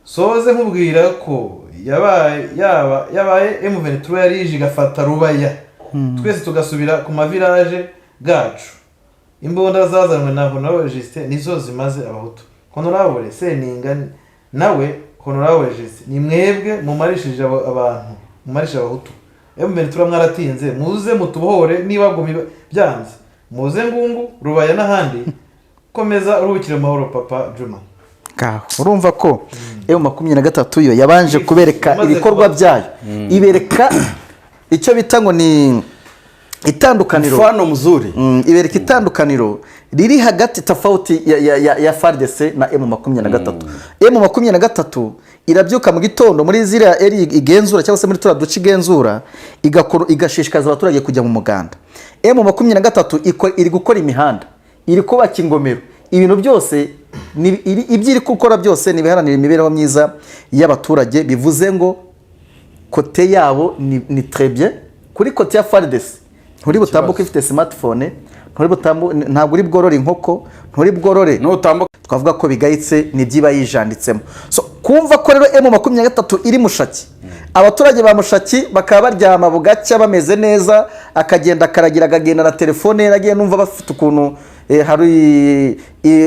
soze nkubwira ko yabaye M23 yarije gafata Rubaya, twese tugasubira ku mavirage gacu. Imbunda zazanwe na Honorable Juste nizo zimaze abahutu. Honorable Seninga nawe Honorable Juste ni mwebwe mumarishije abantu, mumarishije abahutu. M23 mwaratinze, muze mutubohore niba gumi byanze, muze Ngungu Rubaya n'ahandi. Komeza uruhukire mahoro Papa Juma. Urumva ko M23 yo yabanje kubereka ibikorwa byayo, ibereka icyo bita ngo ni itandukaniro, mfano mzuri, ibereka itandukaniro riri hagati tofauti ya Fardc na M23. M23 irabyuka mu gitondo muri zira eri igenzura cyangwa se muri tura duci igenzura igashishikaza abaturage kujya mu muganda. M23 iri gukora imihanda, iri kubaka ingomero, ibintu byose ibyo iri gukora byose nibiharanira imibereho myiza y'abaturage. Bivuze ngo kote yabo ni très bien. Kuri kote ya Fardc nturi butambuka ifite smartphone, ntabwo uri bworore inkoko, nturi bworore twavuga ko bigayitse nibyiba yijanditsemo. So kumva ko rero M23 iri mushaki, abaturage ba mushaki bakaba baryama bugacya bameze neza, akagenda karagira agagenda na telefone nagiye numva bafite ukuntu hari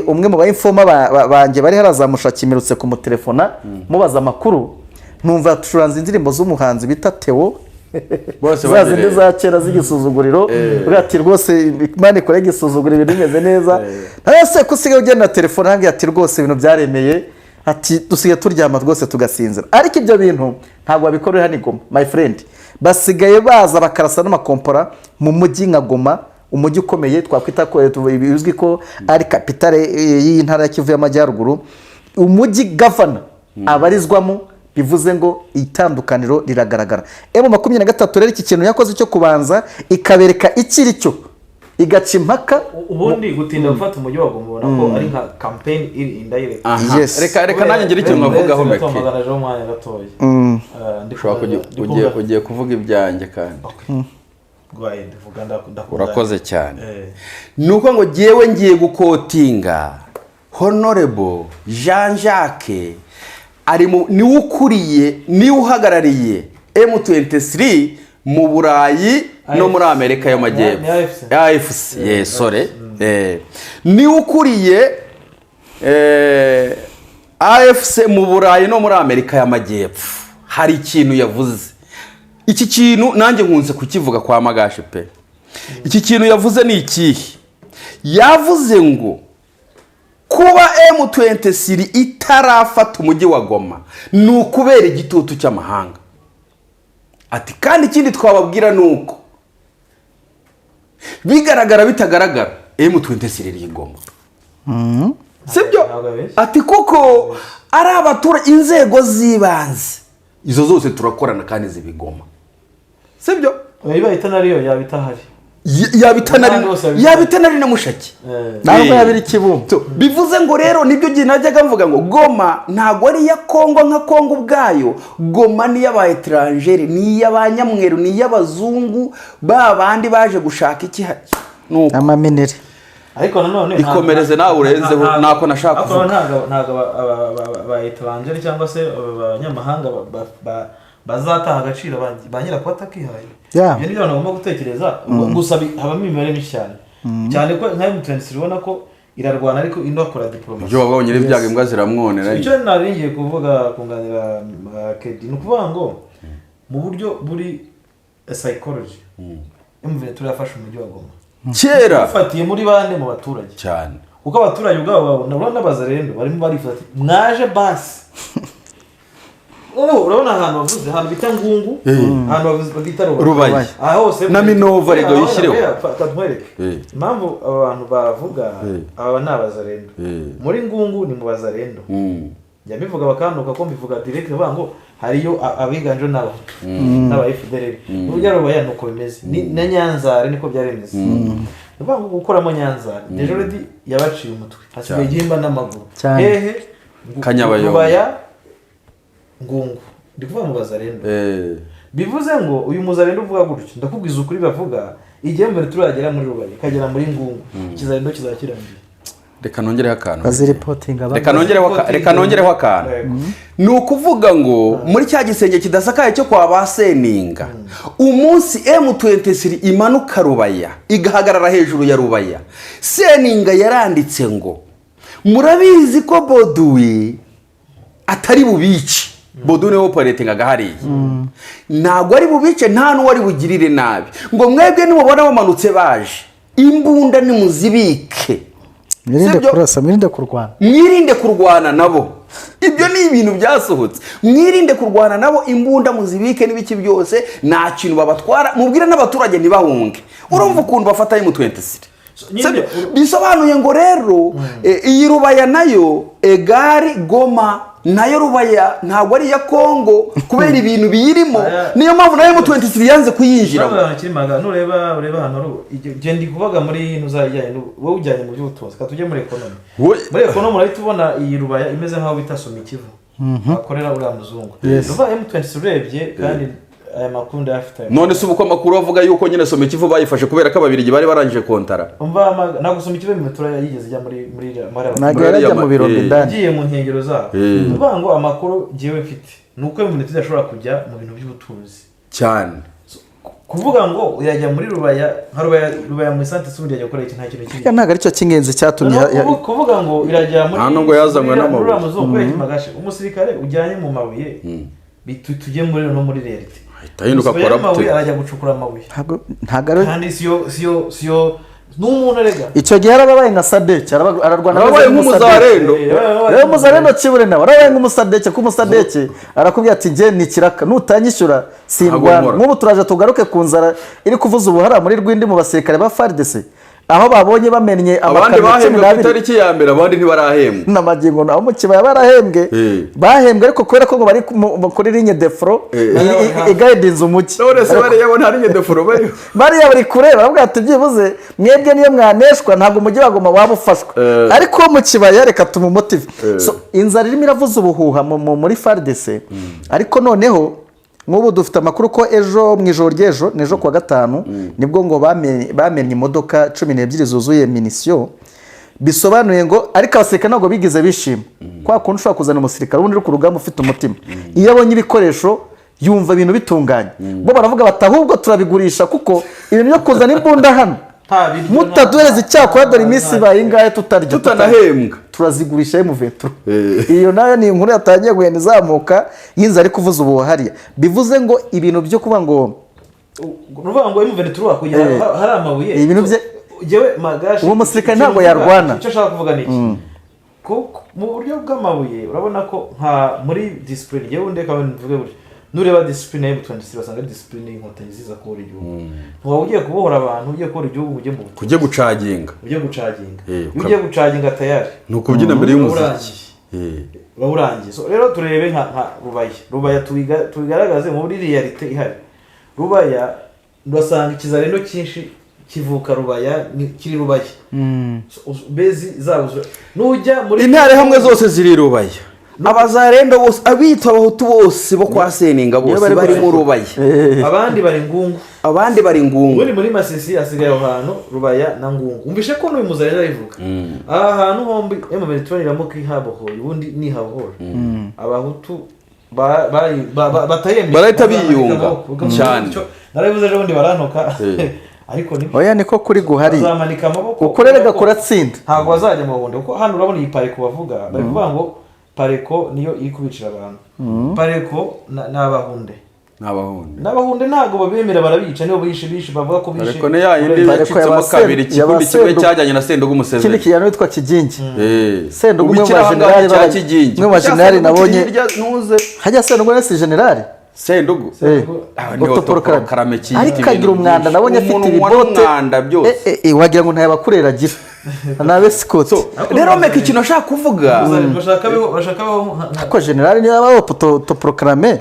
umwe mu bayinfoma banje bari harazamushaki mirutse ku mutelefona mubaza amakuru, numva turanze indirimbo z'umuhanzi bita Teo bose bazinde za kera z'igisuzuguriro, ati rwose Imana ikore igisuzuguriro ibintu bimeze neza. Ese kusigaye ugenda na telefone hangi ati rwose ibintu byaremeye, ati dusigaye turyama rwose tugasinzira. Ariko ibyo bintu ntabwo babikorera hano Goma my friend, basigaye baza bakarasa n'amakompora mu mujyi nka Goma, umujyi ukomeye twakwita ko bizwi ko ari capitale y'intara ya Kivu y'Amajyaruguru, umujyi governor abarizwamo. Bivuze ngo itandukaniro riragaragara. M23 rero iki kintu yakoze cyo kubanza ikabereka ikiri cyo, igaca impaka. Ubundi gutinda gufata umujyi wa Goma ubona ko ari nka campaign iri indirect. Yes. Reka nanjye ngira icyo navugaho mbere. Ugiye kuvuga ibyanjye kandi. Urakoze cyane. Nuko ngo giyewe ngiye gukotinga Honorable Jean-Jacques ni ukuriye, ni uhagarariye M23 mu Burayi no muri Amerika y'Amajyepfo. AFC, sorry. Ni ukuriye AFC mu Burayi no muri Amerika y'Amajyepfo. Hari ikintu yavuze. Iki kintu nanjye nkunze kukivuga kwa Magashe pe. Iki kintu yavuze ni ikihe? Yavuze ngo kuba M23 itarafata umujyi wa Goma ni ukubera igitutu cy'amahanga. Ati kandi ikindi twababwira nuko bigaragara bitagaragara M23 iri Goma. sibyo ati kuko ari abaturage inzego z'ibanze izo zose turakorana kandi zibigoma sibyo bayita nariyo yabitahari yabitanari na mushaki ntabwo yabiri kibumbu bivuze ngo rero nibyo gihe najyaga mvuga ngo Goma ntabwo ari iya Kongo nka Kongo ubwayo Goma ni y'aba etrangere ni y'abanyamweru ni y'abazungu babandi baje gushaka iki nuko amaminere ariko nanone ikomereze nawe urenzeho nako nashaka kuvuga ntago aba etrangere cyangwa se abanyamahanga bazataha agaciro banyira ko batakihaye ibyo nibyo bagomba gutekereza gusa habamo imibare myinshi cyane ko nka M23 ubona ko irarwana ariko inakora diplomasi byo babonye ibyaga imbwa ziramwonera icyo naringiye kuvuga kunganira Kedi ni ukuvuga ngo mu buryo buri psychology M23 yafashe umujyi wa Goma kera ufatiye muri bande mu baturage cyane uko abaturage ubwabo n'abaza rero barimo barifata mwaje basi urabona ahantu bavuze ahantu bita nkungu ahantu bita Rubaya aha hose na Minova rego yishyireho katwereke impamvu abantu bavuga aba n'abazarendo muri ngungu ni mu bazarendo njya bivuga bakanuka ko mbivuga direct bango hariyo abiganje n'aba FDL n'ubwo Rubaya nuko bimeze na Nyanzare niko byaremeze bango gukoramo Nyanzare Dejoredi yabaciye umutwe hasigaye gihimba n'amaguru hehe Kanyabayo Rubaya ngungu ndikuvuga mu bazarendo bivuze ngo uyu muzarendo uvuga gutyo ndakubwiza ukuri bavuga igihe mbere turagera muri Rubaya kagera muri ngungu kizarendo kizakirangira reka nongereho akantu ni ukuvuga ngo muri cya gisenge kidasakaye cyo kwa baseninga umunsi M23 imanuka Rubaya igahagarara hejuru ya Rubaya Seninga yaranditse ngo murabizi ko Boduwe atari bubici Boduwe operating agahari ntago ari bubice nta n'uwari bugirire nabi ngo mwebwe nimubona bamanutse baje imbunda nimuzibike mwirinde kurwana nabo ibyo ni ibintu byasohotse mwirinde kurwana nabo imbunda muzibike n'ibiki byose nta kintu babatwara mubwire n'abaturage ntibahunge urumva ukuntu bafata M23 bisobanuye ngo rero iyi Rubaya nayo egari Goma nayo Rubaya ntabwo ari ya Kongo kubera ibintu biyirimo niyo mpamvu nayo M23 yanze kuyinjira nureba hano gendi kuvuga muri nuzajyanye wowe ujyanye mu by'ubutunzi katujye muri ekonomi urahita ubona iyi Rubaya imeze nkaho bitasoma ikivu bakorera uriya muzungu ruva M23 urebye kandi aya makuru ndafite none se uko amakuru avuga yuko nyine some ikivu bayifashe kubera ko ababirigi bari barangije kontara umva nagusoma ikivu imitura yigeze jya muri nagera mu biro ndani giye mu nkengero zabo uvuga ngo amakuru giye mfite nuko M23 idashobora kujya mu bintu by'ubutunzi cyane kuvuga ngo yajya muri Rubaya Rubaya mu sante sundi yajya gukora iki nta kintu kiri ntago ari cyo kingenzi cyatumye kuvuga ngo irajya muri nta ngo yazanywe n'amabuye umusirikare ujyanye mu mabuye bitujye muri no muri reality tahinduka korapte arajya gucukura amabuye ntago kandi siyo n'umuntu arega icyo gihe arabaye nka Sadeke ararwana arabaye nk'umuzarendo rero muzarendo kibure nawe arabaye nk'umusadeke k'umusadeke arakubwira ati je ni kiraka nutanyishyura sindwana nk'ubu turaje tugaruke ku nzara iri kuvuza ubuhara muri rwindi mu basirikare ba Fardc aho babonye bamennye abandi bahembwe ku itariki ya mbere abandi ntibarahembwe n'amagingo naho mu kibaya barahembwe bahembwe ariko kubera ko ngo bari kuri ligne de front guidance umuki none se bari yabona ligne de front bari kureba bavuga ati byibuze mwebwe niyo mwaneshwa ntago umujyi bagoma wabufashwe ariko mu kibaya reka tumumotive so inzara irimo iravuza ubuhuha muri Fardc ariko noneho nk'ubu dufite amakuru ko ejo mu ijoro ry'ejo n'ejo kuwa gatanu nibwo ngo bamenye imodoka 12 zuzuye minisiyo bisobanuye ngo ariko abasirikare ntabwo bigize bishima kwa kuntu ushobora kuzana umusirikare ubundi uri ku rugamba ufite umutima iyo abonye ibikoresho yumva ibintu bitunganye bo baravuga bati ahubwo turabigurisha kuko ibintu byo kuzana imbunda hano mutaduhereza icyakora dore iminsi bayingahe tutanahembwa turazigurisha M23 iyo nayo ni inkuru yatangiye guhenda izamuka yinza ari kuvuza ubuhariya bivuze ngo ibintu byo kuba ngo ruvuga ngo M23 kugira hari amabuye ibintu bye jewe magashi uwo musirikare ntabwo yarwana icyo ashaka kuvuga niki ko mu buryo bw'amabuye urabona ko nka muri discipline yewe ndeka mvuge buryo nureba discipline ya M23 basanga discipline y'inkotanyi ziza kubohora igihugu ntuba ugiye kubohora abantu ugiye kubohora igihugu ujye mu kujye gucaginga ugiye gucaginga tayari ni ukubyina mbere y'umuziki bawurangiye. So rero turebe nka Rubaya tubigaragaze muri realite ihari. Rubaya ndasanga ikizarendo cyinshi kivuka Rubaya kiri Rubaya bezi zabuze nujya muri intare hamwe zose ziri Rubaya abazarendo bose abitwa abahutu bose bo kwa Seninga bose bari mu Rubaya abandi bari ngungu muri Masisi asigaye ahantu Rubaya na ngungu umbishe ko n'uyu muzarendo yivuga aha hantu hombi M23 iramuka ihabohoye ubundi ni habohora abahutu barahita biyunga cyane narabivuze ejo bundi barantoka ariko ni oya niko kuri guhari bazamanika amaboko ukorerega kuratsinda ntabwo bazajya mu bundi kuko hano urabona iyi pareko bavuga bari kuvuga ngo pareko niyo iri kubicira abantu pareko n'abahunde ntabwo babemera barabica nibo bishe bavuga ko bishe pareko ne yayindi yacitsemo kabiri ikikundi kimwe cyajyanye na Sendugu Umuseveni kindi kiyano witwa Kigingi Sendugu umwe mu bajenerali nabonye hajya Sendugu nese generali Sendugu karame ariko agira umwanda nabonye afite ibibote wagira ngo ntayabakurera agira nabe Scott rero meka ikintu ashaka kuvuga bashakaho ko generali niyo aba autoproclamé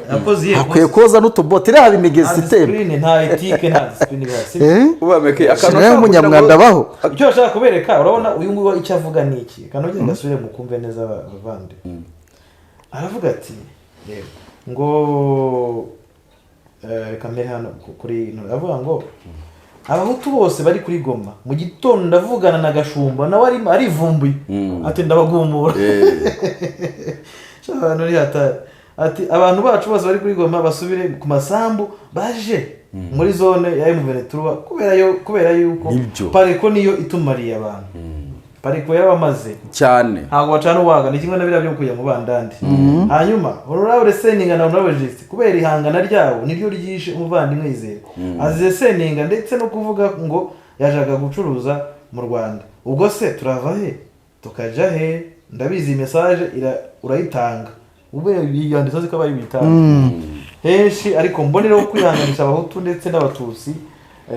akwiye koza n'utubote reba imigezi iteme nta ethique nta discipline ubameke akantu umunyamwanda baho icyo ashaka kubereka urabona uyu nguyu icyo avuga ni iki kanogeye gasubire mu kumve neza abavande aravuga ati ngo kamera hano kuri avuga ngo abahutu bose bari kuri Goma mu gitondo ndavugana na Gashumba nawe ari vumbuye ati ndabagumura cyane uri ati abantu bacu bose bari kuri Goma basubire ku masambu baje muri zone ya M23 kubera yuko pareko niyo itumariye abantu pariko yarabamaze cyane ntabwo bacana uwaga ni kimwe na biriya byo kujya mu bandandi hanyuma honorable Seninga na honorable Just kubera ihangana ryabo niryo ryishe umuvandimwe Izere azize Seninga ndetse no kuvuga ngo yajaga gucuruza mu Rwanda ubwo se turava he tukaja he ndabizi message urayitanga ubwo yanditse ziko bari bitanga henshi ariko mbonera ko kwihanganisha abahutu ndetse n'abatutsi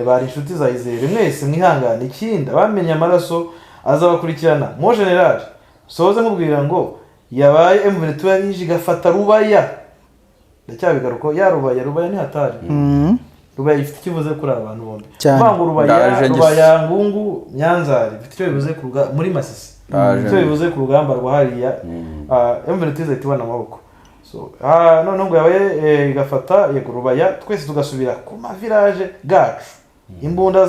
bari inshuti za Izere mwese mwihangana ikindi bamenye amaraso azabakurikirana mo general soze nkubwira ngo yabaye M23 yarije gafata Rubaya ndacyabigaruko ya Rubaya ni hatari Rubaya ifite kivuze kuri abantu bombi vangu Rubaya ngungu Nyanzari ifite cyo bivuze muri Masisi cyo bivuze ku rugamba rwa hariya M23 zitibana amaboko so none ngo yabaye gafata yego Rubaya twese tugasubira ku mavirage gacu imbunda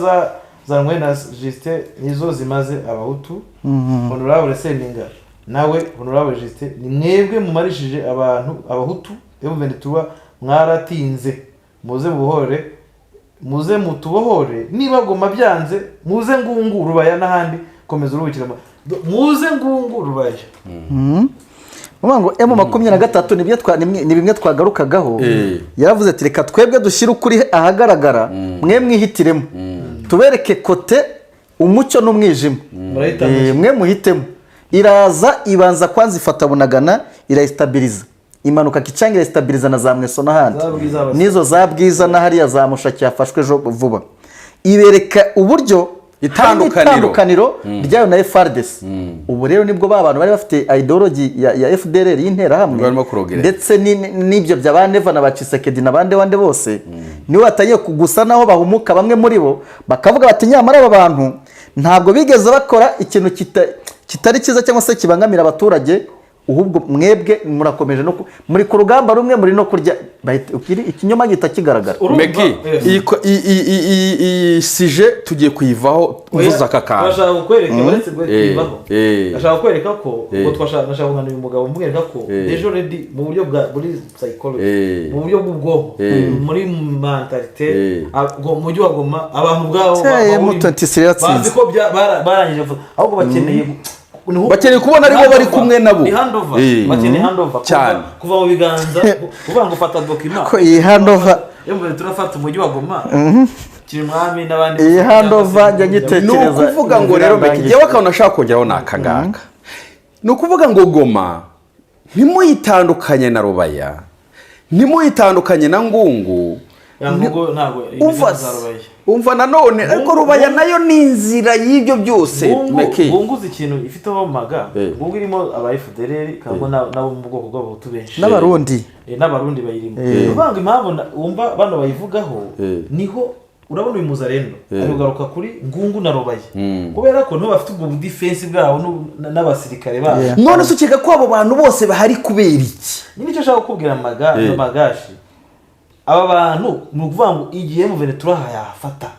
zanwe na Juste nizo zimaze abahutu honorable Seninga nawe honorable Juste ni mwebwe mumarishije abantu abahutu M23 mwaratinze muze mutubohore niba Goma byanze muze ngungu Rubaya n'ahandi komeza urubikira muze ngungu Rubaya ngo M23 ni bimwe twagarukagaho yaravuze ati reka twebwe dushyira ukuri ahagaragara mwe mwihitiremo tubereke kote umucyo n'umwijima mwe muhitemo iraza ibanza kwanza ifata Bunagana irayistabiliza imanuka Kicanga irayistabiliza na za Mweso n'ahandi nizo za Bwiza na hariya za Mushaki yafashwe ejo vuba ibereka uburyo itandukaniro ryayo na Fardc ubu rero nibwo abantu bari bafite ideology ya FDLR y'intera hamwe ndetse n'ibyo by'abaneva na bacisekedi nabande bose niwe batagiye kugusa naho bahumuka bamwe muri bo bakavuga bati nyamara aba bantu ntabwo bigeze bakora ikintu kitari cyiza cyangwa se kibangamira abaturage uhubwo mwebwe murakomeje no muri ku rugamba rumwe muri no kurya ikinyoma gita kigaragara meki iyi sije tugiye kuyivaho uvuza akakanga bashaka kukwereka baretse kuyivaho bashaka kwereka ko ngo twashaka ngana uyu mugabo mbwereka ko ejo ready mu buryo bwa muri psychology mu buryo bw'ubwonko muri mentalite ngo mu buryo Goma abantu bwabo bazi ko barangije ahubwo bakeneye kubona aribo bari kumwe nabo bakeneye handover kuva mu biganza kuvuga ngo fata document ko iyi handover turafata umujyi wa Goma kiri mwami n'abandi iyi handover njya ngitekereza no kuvuga ngo rero mekiyewe akabona ashaka kongeraho nakaganga no kuvuga ngo Goma ntimuyitandukanye na Rubaya ntimuyitandukanye na ngungu umva nanone ariko rubaya nayo ni inzira y'ibyo byose ngunguzi ikintu ifiteho maga ngungu irimo aba FDLR kandi nabo mu bwoko bw'abahutu benshi n'abarundi bayirimo ubanga impamvu wumva bano bayivugaho niho urabona uyu muzarendo arugaruka kuri ngungu na rubaye kubera ko no bafite ubwo defense bwabo n'abasirikare babo none se ukeka ko abo bantu bose bahari kubera iki nicyo nshaka kukubwira magashi aba bantu ni ukuvuga ngo igihe M23 yafata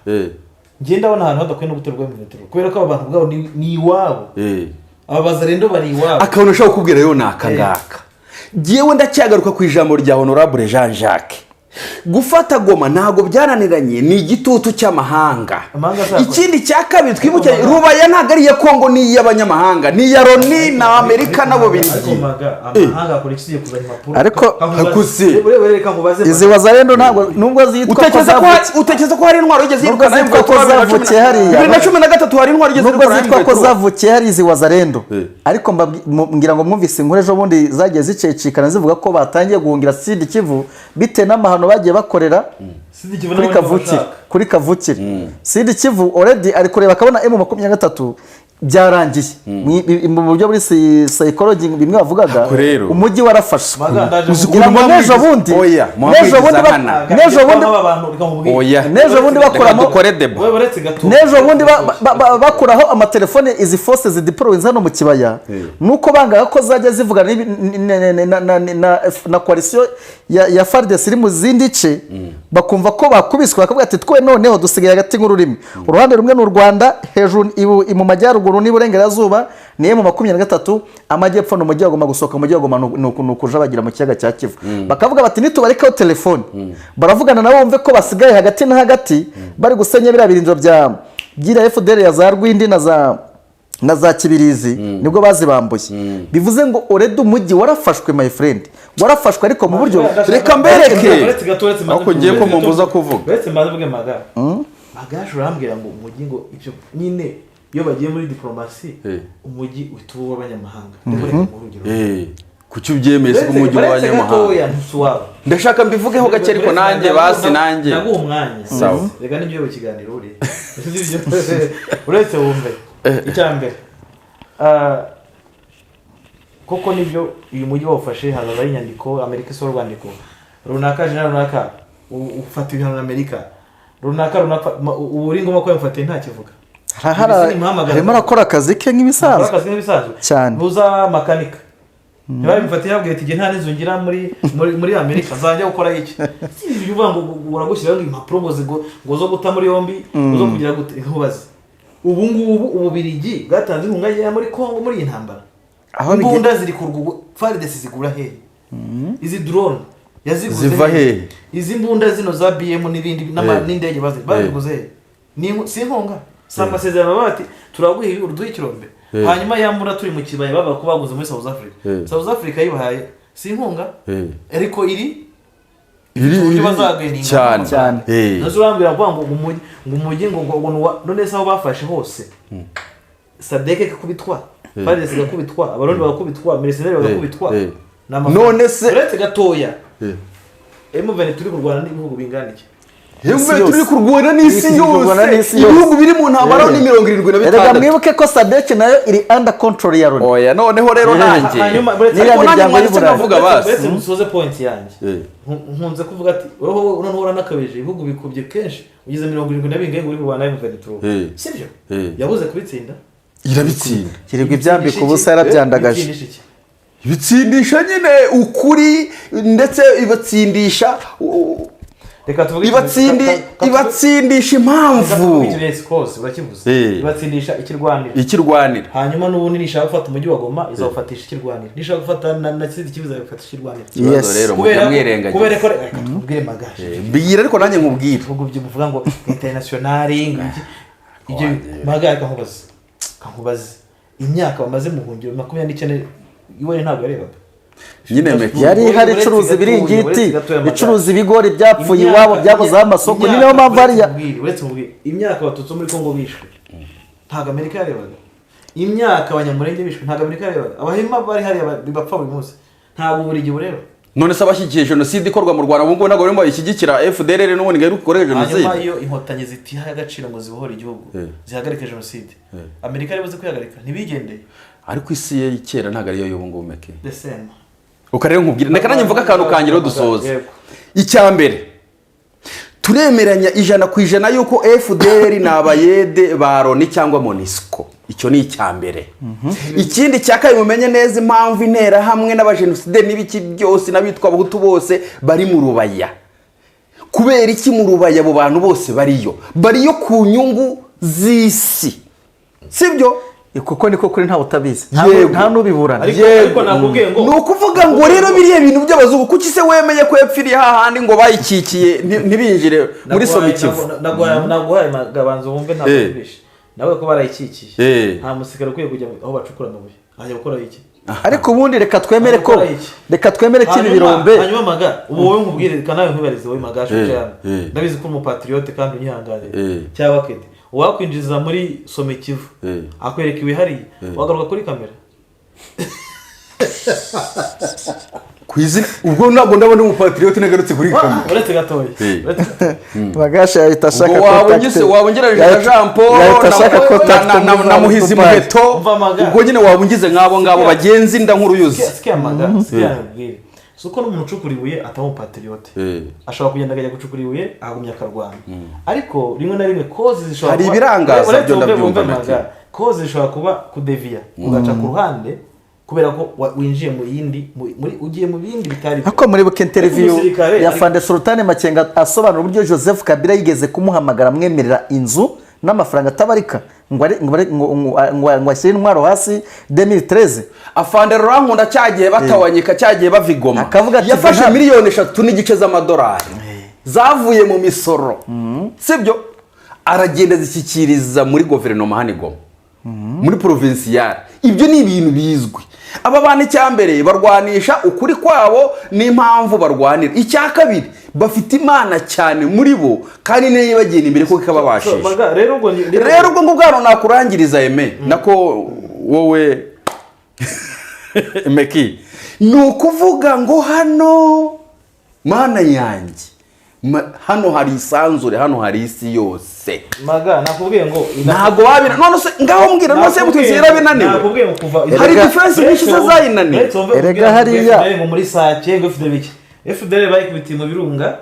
ngenda abona ahantu hadakwiye no guterwa M23 kubera ko aba bantu bwabo ni iwabo aba bazarendo bari iwabo akabona ushaka kukubwira yo nakangaka giyewe ndacyagaruka ku ijambo rya honorable Jean Jacques gufata Goma ntago byaraniranye ni igitutu cy'amahanga ikindi cya kabiri twibuke rubaya ntago ari ya Kongo ni y'abanyamahanga ni ya Loni na Amerika nabo birigi amahanga akoresheje kuzanya impapuro ariko hakusi izi wazarendo ntabwo nubwo zitwa utekereza ko hari intwaro igeze yirukana ko zavukiye hariya 2013 hari intwaro igeze nubwo zitwa ko zavukiye hari izi wazarendo ariko mbwira ngo mwumvise inkuru ejo bundi zagiye zicecikana zivuga ko batangiye guhungira Sud Kivu bite n'amahano bagiye bakorera kuri kavukire Sud Kivu already ari kureba akabona M23 byarangiye mu buryo buri psychology bimwe bavugaga umujyi warafashwe nejo bundi bakuraho amatelefone izi forces zideployed hano mu kibaya nuko bangaga ko zajya zivugana na coalition ya Fardc iri mu zindi ce bakumva ko bakubiswe bakavuga ati twe noneho dusigaye hagati nk'ururimi uruhande rumwe n'u Rwanda hejuru mu majyaruguru n'iburengerazuba ni M23 amajyepfo no mujyi agomba gusohoka mujyi agomba nukuja bagira mu kiyaga cya Kivu bakavuga bati nitubarekaho telefone baravugana nabo bumve ko basigaye hagati na hagati bari gusenya bira birindiro bya gira FDL ya za Rwindi na za Kibirizi nibwo bazibambuye bivuze ngo already umujyi warafashwe my friend warafashwe ariko mu buryo reka mbereke ako ngiye ko mumbuza kuvuga uretse mbavuge magaje urambwira ngo umujyi ngo icyo nyine iyo bagiye muri diplomasi umujyi utuwe w'abanyamahanga kuki ubyemeza ko umujyi w'abanyamahanga ndashaka mbivugeho gake ariko nanjye basi nanjye naguha umwanya reka nibyo bikiganiro uri uretse wumve icyambere koko nibyo uyu mujyi wawufashe hazaza inyandiko Amerika isoro rwandiko runaka jina runaka ufata ibihano na Amerika runaka uri ngoma ko yamufatiye nta kivuga harimo arakora akazi ke nk'ibisanzwe cyane buza makanika niba yamufatiye yabwiye ati nta nizungira muri Amerika zajya gukora iki si uvuga ngo uragushyiraho impapuro ngo zo guta muri yombi zo kugira gute nkubaze ubu ngubu ububirigi bwatanze inkunga ya muri Kongo muri intambara imbunda ziri kurugwa Fardc zigura he izi drone ziva he izi mbunda zino za BM n'ibindi n'indege baziguze si inkunga samba sezerano bati turaguhiye uruduye ikirombe hanyuma yambura turi mu kibaye baba ko baguze muri South Africa yibahaye si inkunga ariko iri cyane nazurambira ngo umujyi ngo none se aho bafashe hose Sadeke kubitwa Fardc gakubitwa abarundi bakubitwa mercenaires bagakubitwa none se uretse gatoya M23 turi kurwana n'ibihugu binganike turi kurwana n'isi yose ibihugu biri mu ntambara ni 76 erega mwibuke ko Sadeke nayo iri under control ya Loni oya noneho rero nanjye ariko nanjye mwanditse navuga basi musoze point yanjye nkunze kuvuga ati wowe none ura nakabije ibihugu bikubye kenshi ugize 72 ngo uri kurwana M23 sibyo yabuze kubitsinda irabitsinda kirirwa ibyambika ubusa yarabyandagaje ibitsindisha nyine ukuri ndetse ibatsindisha ibatsindisha impamvu ibatsindisha ikirwanira hanyuma n'ubundi nishaka gufata umujyi wa Goma izawufatisha ikirwanira nishaka gufata na Sud Kivu izafatisha ikirwanira rero mujya kubera ko tubwire magaje bigira ariko nanjye nkubwira ubwo byo muvuga ngo international ibyo magaje kankubaze imyaka bamaze mu buhungiro 29 iwe ntabwo yarebaga nyine yari hari icuruza ibiringiti icuruza ibigori byapfuye iwabo byabuze amasoko ni nayo mpamvu ariya uretse mubwira imyaka abatutsi muri Kongo bishwe ntabwo Amerika yarebaga imyaka abanyamurenge bishwe ntabwo Amerika yarebaga abahima bari hari bapfa buri munsi ntabwo buri gihe ureba none se abashyigikiye jenoside ikorwa mu Rwanda ubungubu ntabwo barimo bayishyigikira FDLR n'ubundi ngari gukorera jenoside. Hanyuma iyo inkotanyi zitihaye agaciro ngo zibohore igihugu zihagarike jenoside Amerika yari buze kwihagarika ntibigendeye, ariko isi ye kera ntabwo ariyo y'ubungubu meke the same. ukarero nkubwira neka nanjye mvuga akantu kangiro dusoza. Icyambere turemeranya 100% yuko FDLR nabayede baroni cyangwa Monisco, icyo ni icyambere. Ikindi cyakaye mumenye neza impamvu intera hamwe n'abajenoside n'ibiki byose nabitwa abahutu bose bari mu rubaya. Kubera iki mu rubaya abo bantu bose bariyo ku nyungu z'isi, sibyo? kuko niko kuri nta utabizi nta nubiburana. Ariko nakubwiye ngo nukuvuga ngo rero biriye bintu by'abazungu kuki se wemeye ko yapfiriye hahandi ngo bayikikiye ntibinjire muri somikivu. Naguhaye magabanzo wumve ntabwo bishe nawe ko barayikikiye nta musikara ukwiye kujya aho bacukura amabuye ajya gukora iki. Ariko ubundi reka twemere ko ibi birombe. Hanyuma maga ubu wowe nkubwire kanawe nkubarize wowe magasho cyane ndabizi ko umupatriote kandi unyihanganira cyangwa kete wakwinjiza muri somikivu akwereka ibihari wagaruka kuri kamera kwizi ubwo ntabwo ndabona umupatriote nagarutse kuri kamera uretse gatoya bagasha yahita ashaka contact wabongereje na Jean Paul na Muhizi Muheto ubwo nyine wabungize nk'abo bagenzi nda nk'uruyuzi suko n'umuntu ucukura ibuye atamu patriote ashobora kugenda akajya gucukura ibuye ahagumya akarwana ariko rimwe na rimwe cause zishobora hari ibirangaza byo ndabyumva cause zishobora kuba kudevia ugaca ku ruhande kubera ko winjiye mu yindi ugiye mu bindi bitari. Ako muri buke interview ya Fardc Sultan Makenga asobanura uburyo Joseph Kabila yigeze kumuhamagara mwemerera inzu n'amafaranga atabarika ngo ashyire intwaro hasi 2013 afande Rankunda cyagiye batawanyika cyagiye bavigoma yafashe $3 n'igice z'amadolari zavuye mu misoro, sibyo? Aragenda zishyikiriza muri guverinoma hanigoma muri provincial. Ibyo ni ibintu bizwi. Aba bana cyambere barwanisha ukuri kwabo n'impamvu barwanira. Icyakabiri bafite imana cyane muri bo kandi neye bagenda imbere ko kababashije. Rero ubwo ngo bwaro nakurangiriza nako wowe meki nukuvuga ngo hano mana yanjye hano hari isanzure, hano hari isi yose maga nakubwiye ngo ntago wabira none se ngaho mbwira none se mutuzira binaniwe nakubwiye ngo kuva hari difference nyinshi zazayinaniwe. Erega hariya ngo muri Sake ngo FDL bayikubitiye mu birunga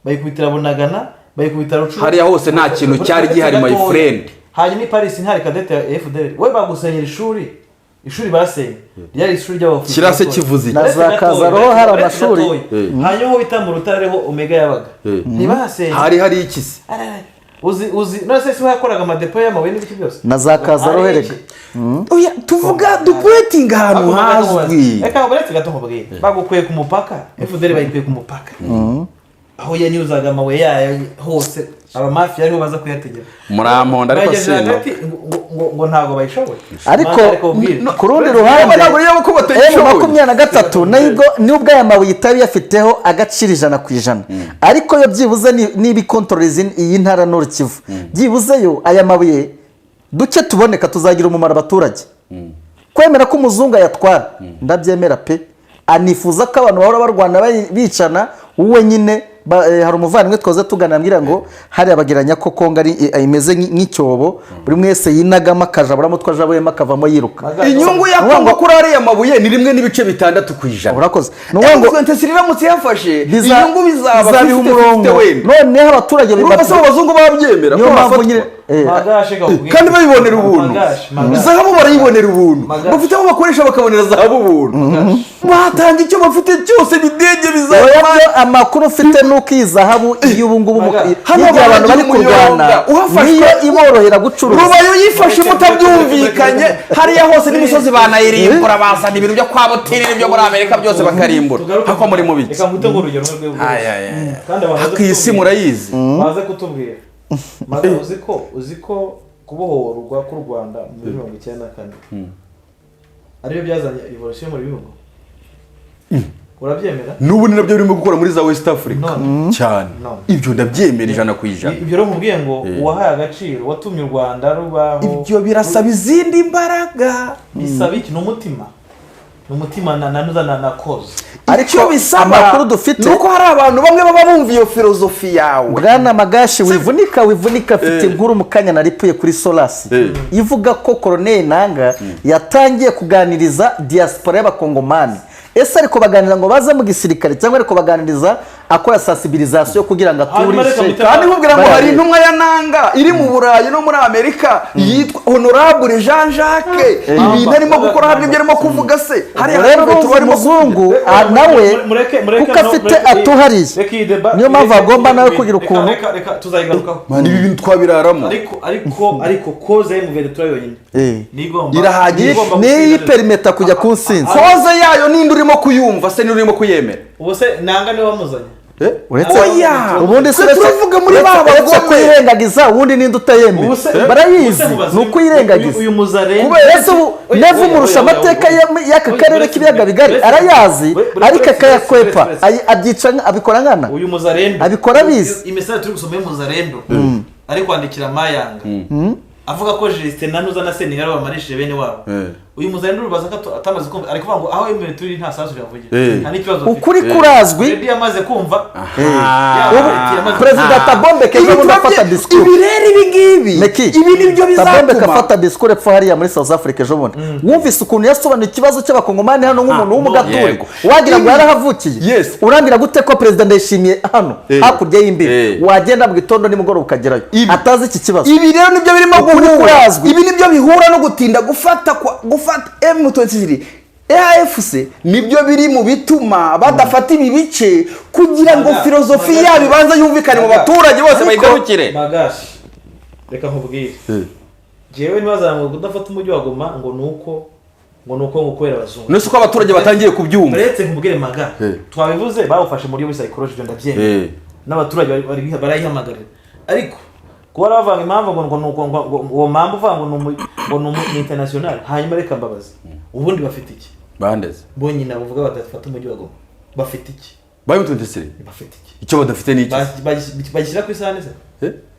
bayikubitira Bunagana bayikubitira Rucu hariya hose nta kintu cyari gihari my friend. Hanyuma Paris ntari kadete ya FDL we bagusenyera ishuri basenye ryari ishuri ry'abafuzi kirase kivuze nazakaza roho hari amashuri hanyuma bita mu rutare ho omega yabaga ntibasenye hari ikisi uzi nose se wakoraga amadepo y'amabuye n'ibiki byose nazakaza roho erega oya tuvuga dupointing ahantu hazwi reka baretse gato nkubwiye bagukuye ku mupaka FDL bayikuye ku mupaka aho yanyuzaga amabuye yayo hose abamafia ariho baza kuyategera muramponda ariko sino ngo ntago bayishoboye. Ariko ku rundi ruhande ntago rero ko bategishoboye 23 nayibwo nubwo aya mabuye itabi yafiteho agaciro 100%. Ariko yo byibuze nibi controlizing iyi ntara Nord Kivu byibuze yo aya mabuye duce tuboneka tuzagira umumaro abaturage. Kwemera ko umuzungu yatwara ndabyemera pe anifuza ko abantu bahora barwana bicana uwe nyine hari umuvandimwe twoze tugana ambwira ngo hari abagiranya ko Kongo ari imeze nk'icyobo buri mwese yinagama akajabura mutwa jaboyema akavamo yiruka. Inyungu ya Kongo kuri ari amabuye ni 1.6%. Urakoze nuwango ntesiramutse yafashe inyungu bizaba umurongo noneho abaturage bibase abazungu babyemera ko bafatwa kandi babibonera ubuntu zahabu barayibonera ubuntu bafite aho bakoresha bakabonera zahabu ubuntu batanga icyo bafite cyose bidege bizaba amakuru ufite nuko izahabu iyo ubungubu hano abantu bari kurwana niyo iborohera gucuruza rubayo yifashe mutabyumvikanye hariya hose n'imisozi banayirimbura bazana ibintu byo kwa boteri byo muri Amerika byose bakarimbura hako muri mu biki reka ngutego urugero rwego kandi akisi murayizi baze kutubwira maze uziko kubohorwa ku Rwanda muri 1994 ariyo byazanye evolution muri bihugu urabyemera nubu ni nabyo birimo gukora muri za West Africa cyane ibyo ndabyemera 100%. Ibyo rero mubwiye ngo uwahaye agaciro watumye u Rwanda rubaho ibyo birasaba izindi imbaraga bisaba iki n'umutima n'umutima na koze. Ariko bisaba amakuru dufite nuko hari abantu bamwe baba bumva iyo filozofi yawe. Bwana Magashi wivunika afite inkuru mu kanya naripuye kuri Solasi ivuga ko Colonel Nanga yatangiye kuganiriza diaspora y'abakongomani. Ese ariko baganira ngo baze mu gisirikare cyangwa ariko baganiriza akora sensibilisation kugira ngo aturishe. Kandi nkubwira ngo hari intumwa ya Nanga iri mu Burayi no muri Amerika yitwa Honorable Jean Jacques. Ibintu arimo gukora hari ibyo arimo kuvuga se. Hari rero umuzungu nawe kuko afite atuhariye. Niyo mpamvu agomba nawe kugira ukuntu. Reka tuzayigarukaho. Mani ibi bintu twabiraramo. Ariko koze M23 yonyine. Nigomba. Irahagije. Ni perimeta kujya kunsinza. Koze yayo nindi urimo kuyumva se ni urimo kuyemera. Ubuse Nanga niwe wamuzanye. Uretse ubundi se turavuga muri baba kwirengagiza ubundi ninde utayemera barayizi nuko yirengagiza uyu muzarende kubera nevu murusha amateka y'aka karere k'ibiyaga bigari arayazi ariko akayakwepa abyica abikora nkana uyu muzarende abikora bizi imesage turi gusoma y'umuzarendo ari kwandikira Mayanga avuga ko Justin nanuza na Senegal bamarishije bene wabo uyu muzarendo rubaza ko atamaze kumva ariko vuga ngo aho M23 nta sasu yavugira nta n'ikibazo ukuri kurazwi Redi yamaze kumva President Tabombe keje ngo afata discours ibi rero ibi ngibi ibi nibyo bizatuma Tabombe kafata discours epfo hariya muri South Africa ejo bundi wumvise ukuntu yasobanuye ikibazo cy'abakongomani hano nk'umuntu w'umugature wagira ngo yarahavukiye urambira gute ko President Ndayishimiye hano hakurya y'imbibi wagenda mu gitondo nimugoroba ukagerayo atazi iki kibazo ibi rero nibyo birimo guhura ibi nibyo bihura no gutinda gufata M23 AFC nibyo biri mu bituma badafata ibi bice kugira ngo filozofi yabo ibanza yumvikane mu baturage bose bayigarukire. Magashi reka nkubwire jewe nibazana kudafata umujyi wa Goma ngo nuko gukorera abazungu nese ko abaturage batangiye kubyumva uretse nkubwire Maga twabivuze bawufashe muri yo psychology ndabyemera n'abaturage barayihamagarira ariko kuba bavanga impamvu ngo uwo mpamvu uvuga ngo ni international hanyuma reka mbabaza ubundi bafite iki bandeze bonyine bavuga badafata umujyi wa Goma bafite iki M23 bafite iki icyo badafite ni iki bagishyira ku isahani se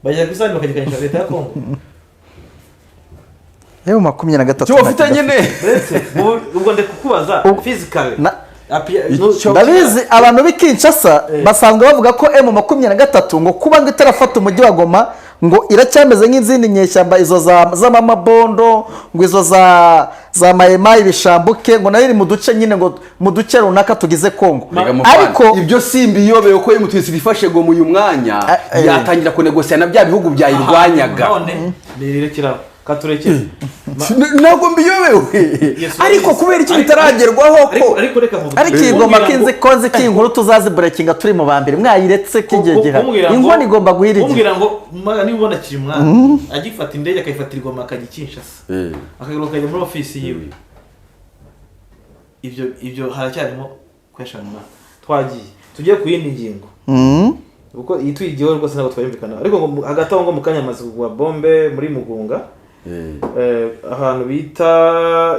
bagishyira ku isahani bakagikanisha leta ya Kongo yewe 23 cyo bafite nyine ubwo ndekukubaza physically ndabizi abantu b'Kinshasa basanzwe bavuga ko M23 ngo kuba ngo itarafata umujyi wa Goma ngo iracyameze nk'izindi nyeshyamba izo za mama bondo ngo izo za mayema ibishambuke ngo nayo iri mu duce nyine ngo mu duce runaka tugize Kongo ariko ibyo simbi yobeye ko imutwisi bifashe ngo mu mwanya yatangira kunegosia na bya bihugu byayirwanyaga none nirekera katurekere ntabwo mbiyobewe ariko kubera iki bitaragerwaho ko ariko igomba kinze konze k'inkuru tuzazi breakinga turi mu bambere mwayiretse kigegera inkoni igomba guhirira kumbwira ngo niba ubona kiri mwana agifata indege akayifatira igoma akagikinshasa akagaruka kajya muri office yiwe ibyo haracyarimo kweshana twagiye tugiye ku yindi ngingo kuko yitwigiyeho rwose ntabwo twayumvikana ariko ngo hagati aho ngo mu kanya amaze kugwa bombe muri Mugunga ahantu bita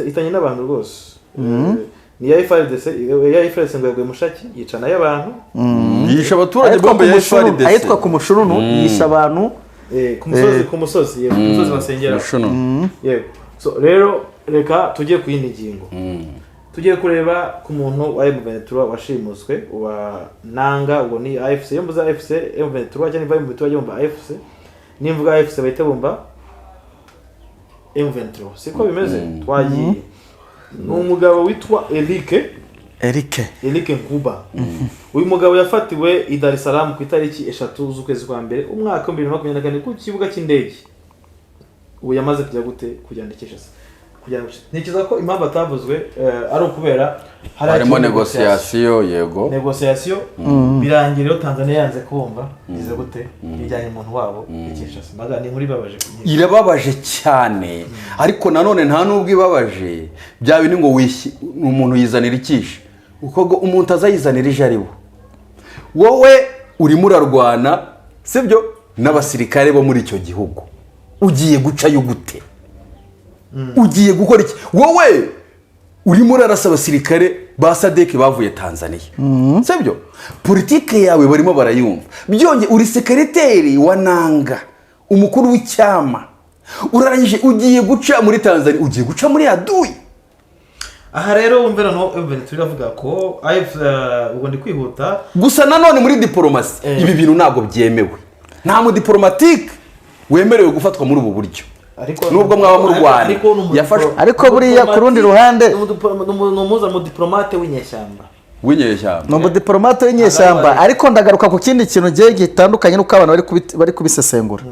itanye n'abantu rwose ni ya Fardc-Sake ngo yaguye mushaki yicana y'abantu yisha abaturage bombe ya Fardc-Sake ayitwa ku mushurunu yisha abantu ku musozi basengera yego so rero reka tujye ku yindi ngingo tugiye kureba ku muntu wa M23 washimuswe wa Nanga ubwo ni AFC yo mbuza AFC M23 cyane M23 bajya mu AFC nimvuga AFC bahita bumva M23 siko bimeze twagiye umugabo witwa Eric Nkuba uyu mugabo yafatiwe i Dar es Salaam ku itariki 3 z'ukwezi kwa mbere umwaka 2024 ku kibuga cy'indege ubu yamaze kujya gute kujyandikisha ntikiza ko impamvu atavuzwe ari ukubera harimo negociation yego negociation birangira Tanzania yanze kumva ize gute bijyanye umuntu wabo ikishasa maga ni muri babaje irababaje cyane ariko nanone nta nubwo ibabaje bya bintu ngo umuntu yizanira ikishe uko umuntu azayizanira ijaribo wowe urimo urarwana sibyo n'abasirikare bo muri icyo gihugu ugiye gucayo gute ugiye gukora iki wowe urimo urarasa abasirikare ba Sadek bavuye Tanzania sibyo politike yawe barimo barayumva byonge uri sekreteri wa Nanga umukuru w'icyama urarangije ugiye guca muri Tanzania ugiye guca muri adui aha rero wumvira no M23 avuga ko ubwo ndi kwihuta gusa nanone muri diplomasi ibi bintu ntabwo byemewe nta mu diplomatique wemerewe gufatwa muri ubu buryo nubwo mwaba mu Rwanda yafashwe ariko buriya ku rundi ruhande n'umuza mu diplomate w'inyeshyamba no mu diplomate w'inyeshyamba ariko ndagaruka ku kindi kintu giye gitandukanye nuko abantu bari kubisesengura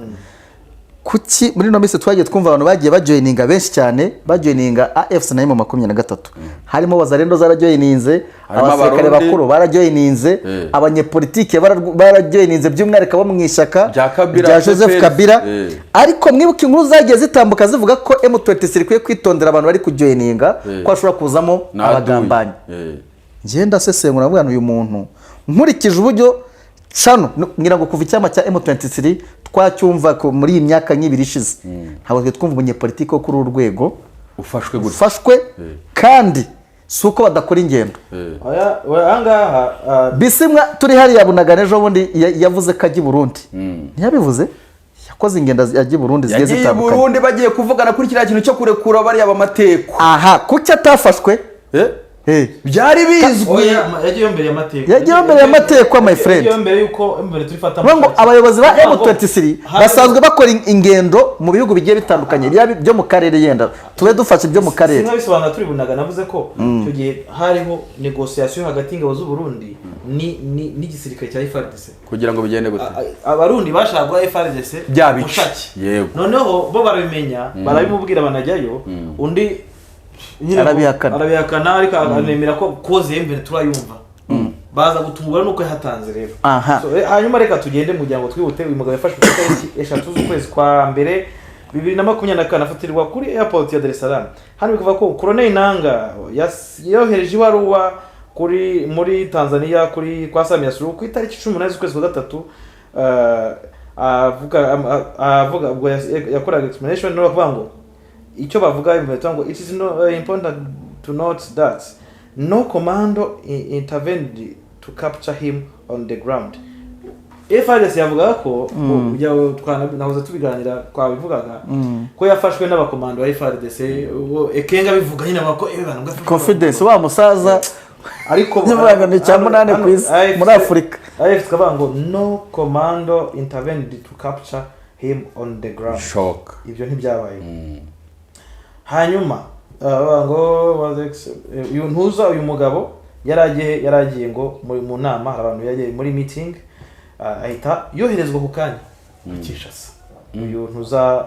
kuki muri no minsi twagiye twumva abantu bagiye bajoininga benshi cyane bajoininga AFC na M23 harimo wazarendo zarajoininze abasirikare bakuru barajoininze abanyepolitike barajoininze by'umwihariko bo mu ishyaka rya Joseph Kabila ariko mwibuke inkuru zagiye zitambuka zivuga ko M23 ikwiye kwitondera abantu bari kujoininga ko ashobora kuzamo abagambanyi ngenda sesengura mwana uyu muntu nkurikije uburyo cano ngira ngo kuva icyama cya M23 twacyumva ko muri iyi myaka nk'ibiri ishize ntabwo twumva umunyepolitike wo kuri uru rwego ufashwe kandi si uko badakora ingendo bisimwa turi hariya Bunagana ejo bundi yavuze ko ajya i Burundi ntiyabivuze yakoze ingendo ajya i Burundi zigiye zitandukanye yagiye i Burundi bagiye kuvugana kuri kiriya kintu cyo kurekura bariya bamateko aha kuki atafashwe byari bizwi yagiye mbere y'amateko my friend yagiye mbere yuko M23 ifata ngo abayobozi ba M23 basanzwe bakora ingendo mu bihugu bigiye bitandukanye byo mu karere yenda tube dufashe byo mu karere sinkabisobanura turi Bunagana navuze ko cyo gihe hariho negotiation hagati y'ingabo z'u Burundi n'igisirikare cya Fardc kugira ngo bigende gute abarundi bashagwa Fardc byabiki yego noneho bo barabimenya barabimubwira banajyayo undi arabihakana ariko anemera ko koze mbere turayumva baza gutungura nuko yahatanze rero hanyuma reka tugende mu gihe ngo twihute uyu mugabo yafashwe ku itariki 3 z'ukwezi kwa mbere 2024 afatirwa kuri airport ya Dar es Salaam hano bikuvuga ko Colonel Nanga yohereje ibaruwa muri Tanzania kwa Samia Suluhu ku itariki 18 z'ukwezi kwa 3 avuga ubwo yakoraga explanation no bavuga ngo icyo bavuga ngo it is important to note that no commando intervened to capture him on the ground. Fardc yavuga ko nahoze tubiganira kwa bivugaga ko yafashwe n'abakomando ba Fardc ekenga bivuga nyine bako confidence wa musaza ariko n'ibangano cya munane ku isi muri Afrika AFC kabango no commando intervened to capture him on the ground. Shock Ibyo ntibyabaye. Hanyuma ngo uyu mugabo yaragiye ngo mu nama abantu yagiye muri meeting ahita yoherezwa ku kanya Kinshasa uyu ntuza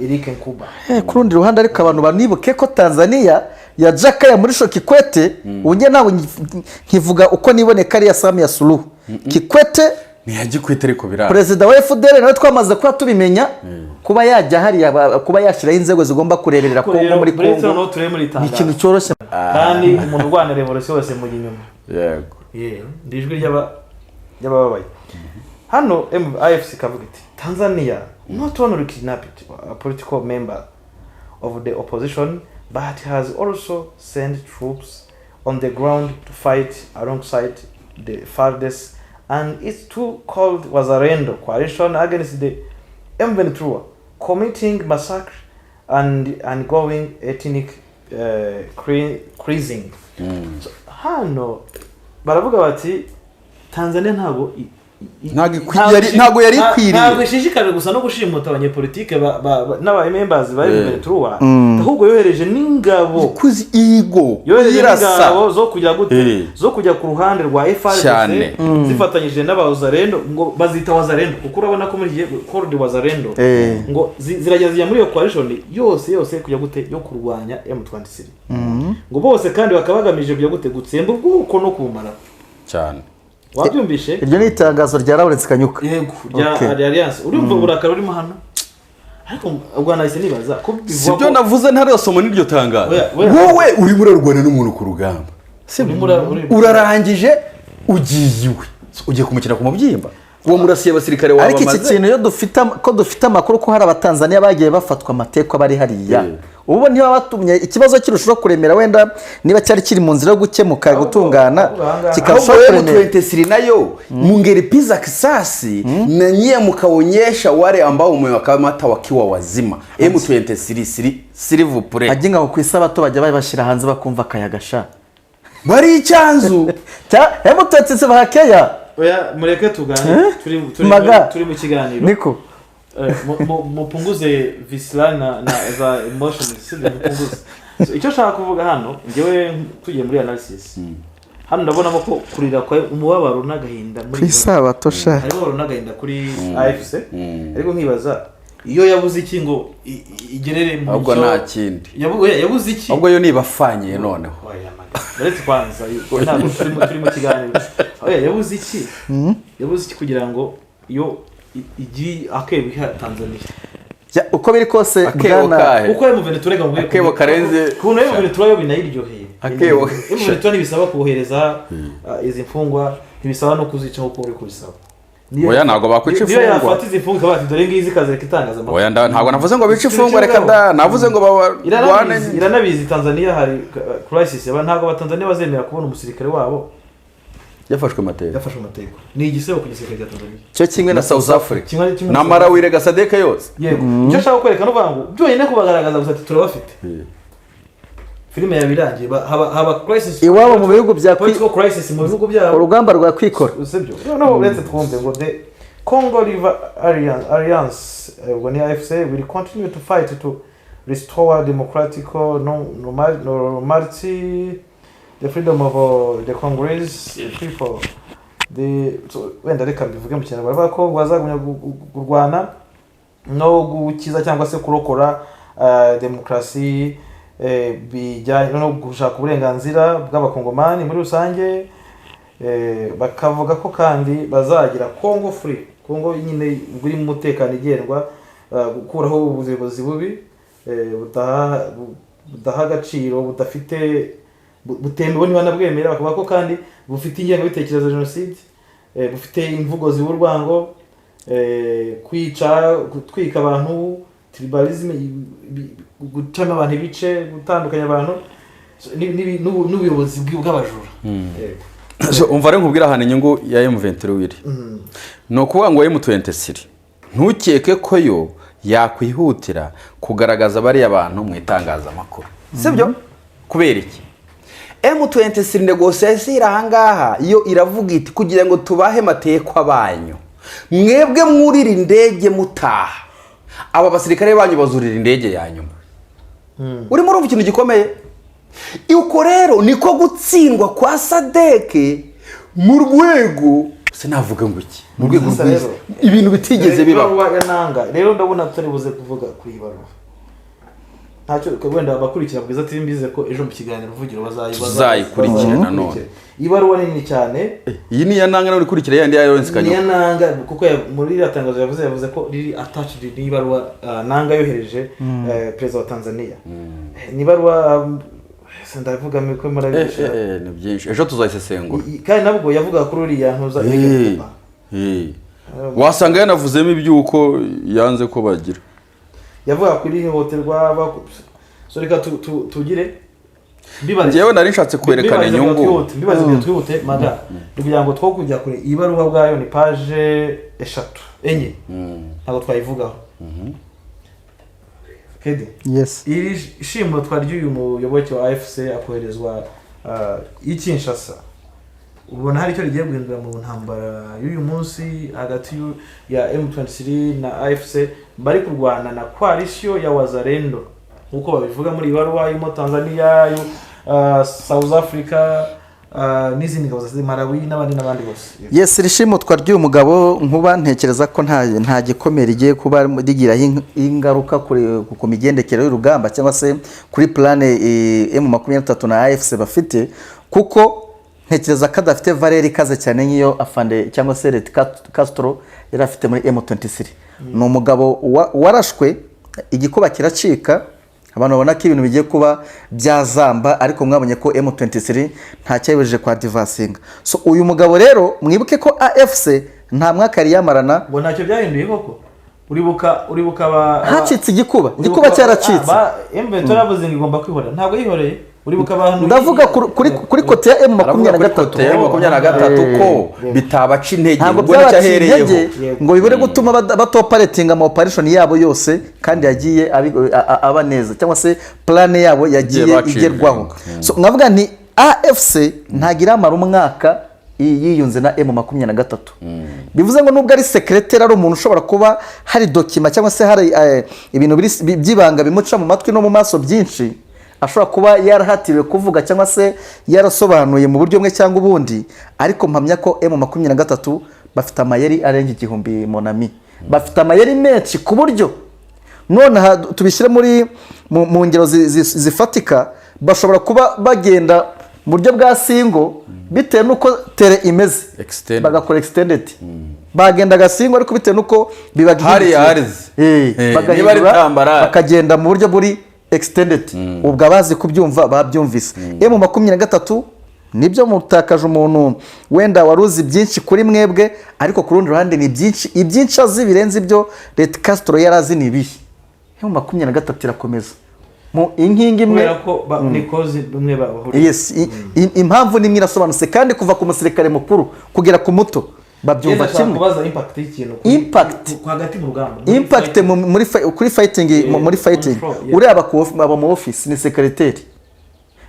Eric Nkuba ku rundi ruhande ariko abantu banibuke ko Tanzania ya Jakaya muri Kikwete unye nawe nkivuga uko niboneka ari ya Samia Suluhu Kikwete ntiyagikwita ariko birara Perezida wa FDL nawe twamaze kuba tubimenya kuba yajya hariya kuba yashiraho inzego zigomba kureberera ko muri Kongo ikintu cyoroshye kandi umuntu urwana revolution wese mu inyuma yego ndijwi ry'ababaye hano AFC kavuga iti Tanzania not only kidnapped a political member of the opposition but has also sent troops on the ground to fight alongside the Fardc and its two called Wazalendo coalition against the M23, committing massacre and ongoing ethnic cleansing. So, hano baravuga bati Tanzania ntago yari ikwiriye ntabwo ishishikaje gusa no gushimuta abanyepolitike n'aba members bari M23 ahubwo yohereje n'ingabo kuzi igo y'irasa zo kujya gute zo kujya ku ruhande rwa Fardc zifatanyije n'abazarendo ngo bazita wazarendo kuko urabona ko muri code wazarendo ngo zirajya muri iyo coalition yose kujya gute yo kurwanya M23 ngo bose kandi bakabagamije kujya gute gutsemba ubwuko no kumara cyane wabyumvishe iryo ni itangazo rya Lawrence Kanyuka yego rya Alliance urumva burakara urimo hano ariko ubwo nahise nibaza ko bivuga sibyo navuze ntarasoma n'iryo tangazo wowe uri muri rwana n'umuntu ku rugamba urarangije ugiye kumukina ku mubyimba uwo murasiye abasirikare ariko iki wabamaze kintu iyo dufite amakuru ko hari abatanzania bagiye bafatwa amateka bari hariya ubu niba batumye ikibazo kirushaho kuremera wenda niba cyari kiri mu nzira yo gukemuka gutungana kikarushaho kuremera M23 nayo mungelipiza kisasi na nyie mkaonyesha wale ambao mmewakamata wakiwa wazima. M23 s'il vous plaît aginga ku isabato bajya babashira hanze bakumva akayagasha bari icyanzu M23 bahakeya oya mureke tugane turi mu kiganiro niko mupunguze visceral na za emotions sibyo mupunguze icyo shaka kuvuga hano ngewe tugiye muri analysis hano ndabona ko kurira kwa umubabaro n'agahinda muri isabato sha harimo n'agahinda kuri AFC ariko nkibaza iyo yabuze iki ngo igerere mu ahubwo nta kindi yabuze iki ahubwo yo nibafanye noneho uretse kwanza ntabwo turi mu kiganiro yabuze iki kugira ngo iyo igi akebo Tanzania uko biri kose bwana uko M23 ngo akebo karenze kuno M23 yo binayiryoheye akebo M23 ntibisaba kohereza izi mfungwa ntibisaba no kuzica uko uri kubisaba oya ntago bakwica niyo ifungwa yafata izi mfungwa bati dore ngizi kaze kitangaza amakuru oya ntago navuze ngo bice ifungwa reka da navuze ngo babarwane iranabizi Tanzania hari crisis ntago abatanzania bazemera kubona umusirikare wabo yafashwe amateka ni igisebo ku gisirikare cya Tanzania cyo kimwe na South Africa na Malawi rega Sadeka yose yego icyo shaka kwerekana uvango byonyine kubagaragaza gusa turabafite filime yabirangiye haba crisis iwabo mu bihugu bya political crisis mu bihugu byabo urugamba rwa kwikora usibyo no let's twumve ngo the Congo River Alliance when the AFC will continue to fight to restore democratic normality the freedom of the Congolese people wenda reka mbivuge mu Kinyarwanda bavuga ko bazagumya kurwana no gukiza cyangwa se kurokora demokrasi bijyanye no gushaka uburenganzira bw'abakongomani muri rusange bakavuga ko kandi bazagira Congo free Congo nyine buri mu mutekano igendwa gukuraho ubuyobozi bubi budaha agaciro budafite butemewe ntibanabwemera bakavuga ko kandi bufite ingengabitekerezo jenoside bufite imvugo z'urwango kwica gutwika abantu tribalism gucama abantu ibice gutandukanya abantu n'ubuyobozi bw'abajura umva rero nkubwira hano inyungu ya M23 no kuvuga ngo M23 ntukeke ko yo yakwihutira kugaragaza bari abantu mu itangazamakuru sibyo kubera iki M23 negociation irahangaha iyo iravuga iti kugira ngo tubahe mateko abanyu mwebwe mwurira indege mutaha aba basirikare banyu bazurira indege yanyuma urimo urumva ikintu gikomeye uko rero niko gutsindwa kwa Sadeke mu rwego sinavuga ngo iki mu rwego ibintu bitigeze biba rero ndabona tutari buze kuvuga kuri ibaruwa ntacyo wenda abakurikira Bwiza TV mbize ko ejo mu kiganiro ruvugiro bazayikurikirana none ibaruwa nini cyane iyi ni ya nanga no kurikira yandi ya Lawrence Kanyuka ni ya nanga kuko muri iratangazo yavuze ko riri attached ni ibaruwa nanga yohereje president wa Tanzania ni ibaruwa ndavuga miko murabisha ni byinshi ejo tuzayisesengura kandi nabwo yavuga kuri uriya ntuza wasanga yanavuzemo ibyuko yanze ko bagira yavuga kuri hotelwa so reka tugire ngewe nari nshatse kwerekana inyungu mbibaze byo twihute maga kugira ngo two kujya kure ibaruwa bwayo ni page 4 ntabwo twayivugaho Kedi yes iri Ishimutwa ry'uyu muyoboke wa AFC akoherezwa Kinshasa ubona hari icyo rigiye guhindura mu ntambara y'uyu munsi hagati ya M23 na AFC bari kurwana na coalition ya Wazalendo nkuko babivuga muri ibaruwa y'imo Tanzania South Africa n'izindi ngabo za Malawi n'abandi bose yes Ishimutwa ry'uyu mugabo nkuba ntekereza ko nta gikomere igiye kuba rigira ingaruka ku migendekere y'urugamba cyangwa se kuri plan M23 na AFC bafite kuko ntekereza ko adafite valeur ikaze cyane nk'iyo afande cyangwa se Red Castro yari afite muri M23 ni umugabo warashwe igikuba kiracika abantu babona ko ibintu bigiye kuba byazamba ariko mwabonye ko M23 nta cyayibeje kwa divasinga so uyu mugabo rero mwibuke ko AFC nta mwaka yari yamarana ngo ntacyo byahinduye koko uribuka hacitse igikuba cyaracitse M23 yavuze ngo igomba kwihorera ntabwo yihoreye uribuka abantu ndavuga kuri kote ya M23 ko bitabaca intege ntabwo byabaciye intege ngo bibure gutuma batoparatinga ama operation yabo yose kandi yagiye aba neza cyangwa se plan yabo yagiye igerwaho so ngavuga nti AFC ntagira amara umwaka yiyunze na M23 bivuze ngo nubwo ari secrétaire ari umuntu ushobora kuba hari document cyangwa se hari ibintu byibanga bimuca mu matwi no mu maso byinshi ashobora kuba yarahatiriwe kuvuga cyangwa se yarasobanuye mu buryo bumwe cyangwa ubundi ariko mpamya ko M23 bafite amayeri arenga 1000 monami bafite amayeri menshi ku buryo none tubishyire mu ngero zifatika bashobora kuba bagenda mu buryo bwa singo bitewe nuko Tera imeze bagakora extended bagenda gasingo ariko bitewe nuko bibagiye bakagenda mu buryo buri extended ubwo abazi kubyumva babyumvise M23 nibyo mutakaje umuntu wenda waruzi byinshi kuri mwebwe ariko ku rundi ruhande ni ibyinshi azi birenze ibyo Leta Castro yarazi nibihe M23 irakomeza mu inkingi imwe ko nikozi bimwe bahuriye yes impamvu nimwe irasobanutse kandi kuva ku musirikare mukuru kugera ku muto babyumva kimwe kubaza impact y'ikintu hagati mu rugamba impact muri kuri fighting muri fighting ureba aba mu office ni secretary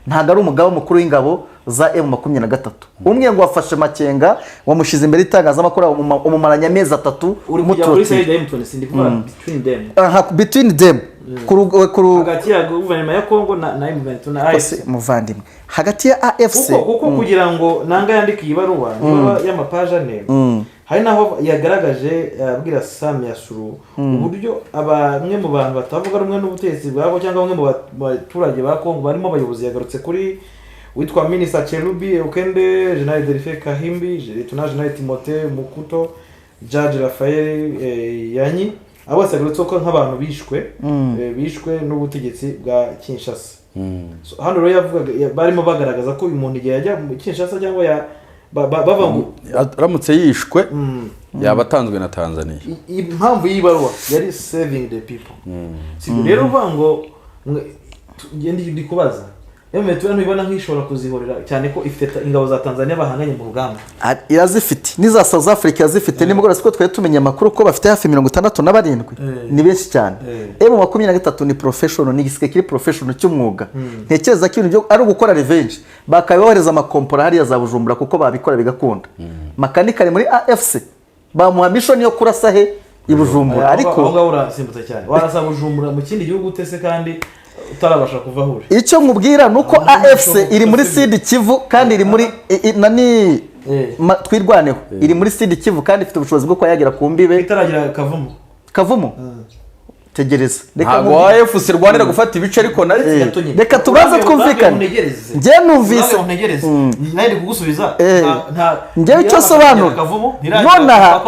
ntago ari umugabo mukuru w'ingabo za M23 umwe ngo wafashe Makenga wamushize imbere itangazamakuru umumaranya amezi 3 muri side ya M23 ndikuvuga between them hagati ya guverinoma ya Kongo na M23 na AFC muvandimwe hagati ya AFC kuko kugira ngo nanga yandika ibaruwa y'amapaje ane hari naho yagaragaje abwira Sam Yasuru uburyo abamwe mu bantu batavuga rumwe n'ubutegetsi bwabo cyangwa bamwe mu baturage ba Kongo barimo abayobozi yagarutse kuri witwa Minister Cherubi Okende General Delphin Kahimbi General Timothée Mukuto Judge Raphael Yanyi abo basagarutse ko nk'abantu bishwe n'ubutegetsi bwa Kinshasa hano rero yavuga barimo bagaragaza ko umuntu igihe yajya mu Kinshasa cyangwa bava ngo aramutse yishwe yabatanzwe na Tanzania impamvu yibaruwa yari saving the people rero uvango ndi kubaza M23 ntibona nk'ishobora kuzihorera cyane ko ifite ingabo za Tanzania bahanganye mu rugamba irazifite niza South Africa yazifite nimugora siko twaye tumenya amakuru ko bafite hafi 67 ni benshi cyane M23 ni professional ni gisike kiri professional cy'umwuga ntekereza ko ibintu ari gukora revenge bakayohereza amakompora hariya za Bujumbura kuko babikora bigakunda makanikari muri AFC bamuha mission yo kurasa he ibujumbura ariko aho urasimbutse cyane warasa Bujumbura mu kindi gihugu utese kandi utarabasha kuva hure icyo nkubwira nuko AFC iri muri Sud Kivu kandi iri muri nani twirwaneho iri muri Sud Kivu kandi ifite ubushobozi bwo kwayagira ku mbibe itaragira kavumo tegereza ntabwo AFC rwanira gufata ibice ariko reka tubaze twumvikane ngiye numvise nari kugusubiza ngiye icyo sobanura nonaha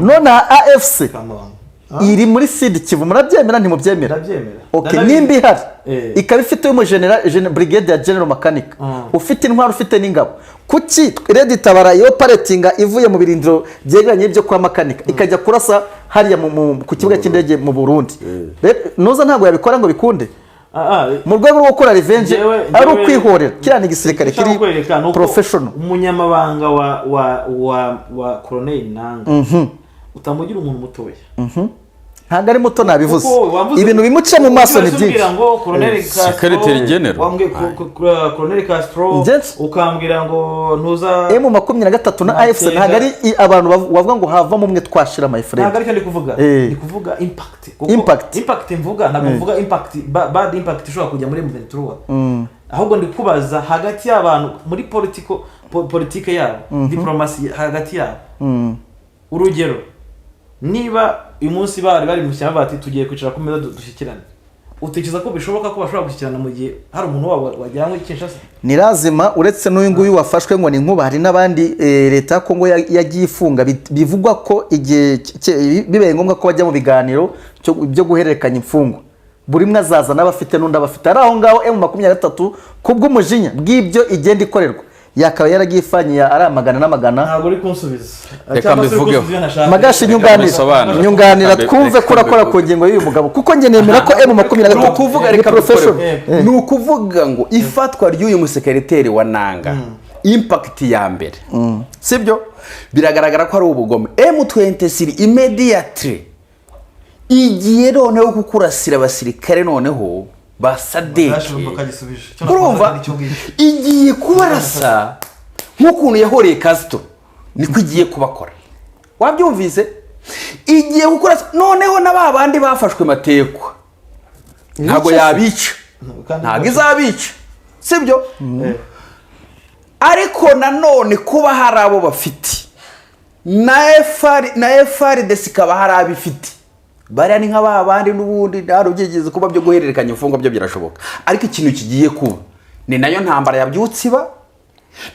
nonaha AFC iri muri Sud Kivu murabyemera ntimubyemera okay nimba ihari ikaba ifite umu general brigade ya general mechanic ufite intwaro ufite n'ingabo kuki Red Tabara yo operatinga ivuye mu birindiro byegeranye byo kwa mechanic ikajya kurasa hariya ku kibuga cy'indege mu Burundi noza ntabwo yabikora ngo bikunde mu rwego rwo gukora revenge ari ukwihorera kirani gisirikare kiri professional umunyamabanga wa Colonel Nanga utamugira umuntu mutoya ntabwo ari muto nabivuze ibintu bimuca mu maso ni byinshi Colonel Castro ukambwira ngo ntuza M23 na AFC ntabwo ari abantu bavuga ngo hava mu mwe twashira my friend ntabwo ari kandi kuvuga impact mvuga ntabwo mvuga impact bad impact ishobora kujya muri M23 ahubwo ndi kubaza hagati y'abantu muri politike yabo diplomasi hagati yabo urugero niba uyu munsi bari mu cyamba bati tugiye kwicara ku meza dushyikirane utekereza ko bishoboka ko bashobora gushyikirana mu gihe hari umuntu wabo wajyanywe Kinshasa ni lazima uretse n'uyu nguyu wafashwe ngo ni nkuba hari n'abandi leta ya Kongo yagiye ifunga bivugwa ko igihe bibaye ngombwa ko bajya mu biganiro byo guhererekanya imfungwa buri mwe azaza n'abafite n'undi abafite ari aho ngaho M23 kubw'umujinya bw'ibyo igenda ikorerwa yakaba yaragifanye ari amagana n'amagana. Ntabwo uri kunsubiza. Reka mbivugeho. Magashi nyunganira twumve ko urakora ku ngingo y'uyu mugabo kuko njye nemera ko M23 ni ukuvuga reka ni ukuvuga ngo ifatwa ry'uyu musekereteri wa nanga impact ya mbere sibyo biragaragara ko ari ubugome. M23 immediately igiye noneho kukurasira abasirikare noneho basadeke urumva igiye kubarasa nk'ukuntu yahoreye Castro niko igiye kubakora wabyumvise igiye gukora noneho n'abandi bafashwe matekwa ntabwo yabica ntabwo izabica sibyo ariko nanone kuba hari abo bafite na Fardc ikaba hari abifite bariya ni nk'abandi n'ubundi nta byigeze kuba byo guhererekanya imfungwa byo birashoboka ariko ikintu kigiye kuba ni nayo ntambara yabyutse iba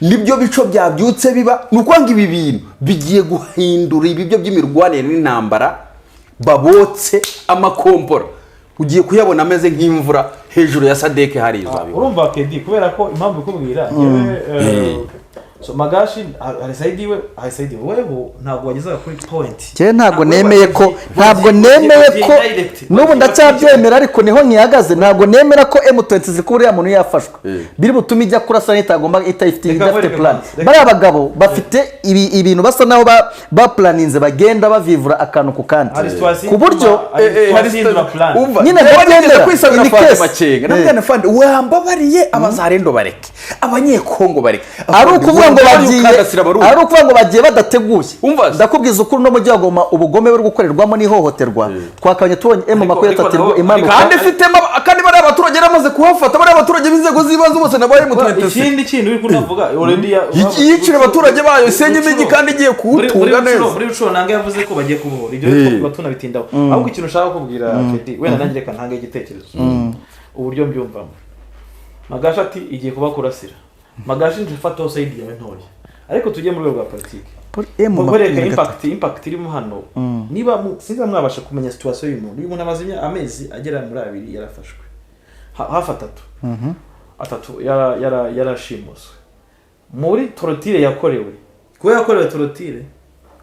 nibyo bico byabyutse biba nukwanga ibi bintu bigiye guhindura ibibyo by'imirwanire n'intambara babotse amakompora ugiye kuyabona ameze nk'imvura hejuru ya Sadeke hari izabi urumva kedi kubera ko impamvu ikubwira so Magashi hari weho ntabwo wagezaga kuri point cye ntabwo nemeye ko n'ubu ndacyabyemera ariko niho nkihagaze ntabwo nemera ko M23 zikuriya muntu yafashwe biri butume ijya kurasa itagomba idafite plan bari abagabo bafite ibintu basa naho ba planinze bagenda bavivura akantu ku kandi ku buryo nyine bagenda kwisanga fande macenga nabwana fande wambabariye abazarendo bareke abanyekongo bareke ari ukuvuga ngo bagiye badateguye ndakubwiza ukuri no mu Goma ubugome buri gukorerwamo n'ihohoterwa twakanye tubonye M23 imanuka kandi bari abaturage ramaze kuhafata bari abaturage b'inzego z'ibanze bose nabaye mu 20 ikindi kintu uri kunavuga already yicire abaturage bayo senye imigi kandi igiye kuwutunga neza muri ruco nanga yavuze ko bagiye kubohora ibyo batuna bitindaho ahubwo ikintu ushaka kubwira Kedi wenda nanjye reka ntange igitekerezo uburyo mbyumvamo Magashi ati igiye kuba kurasira Magashi nje side yawe ntoya ariko tujye mu rwego rwa politiki impact irimo hano niba sinza mwabasha kumenya situation y'umuntu uyu muntu amaze amezi agera muri 2 yarafashwe hafi 3 yarashimuswe muri torotire yakorewe kuba yakorewe torotire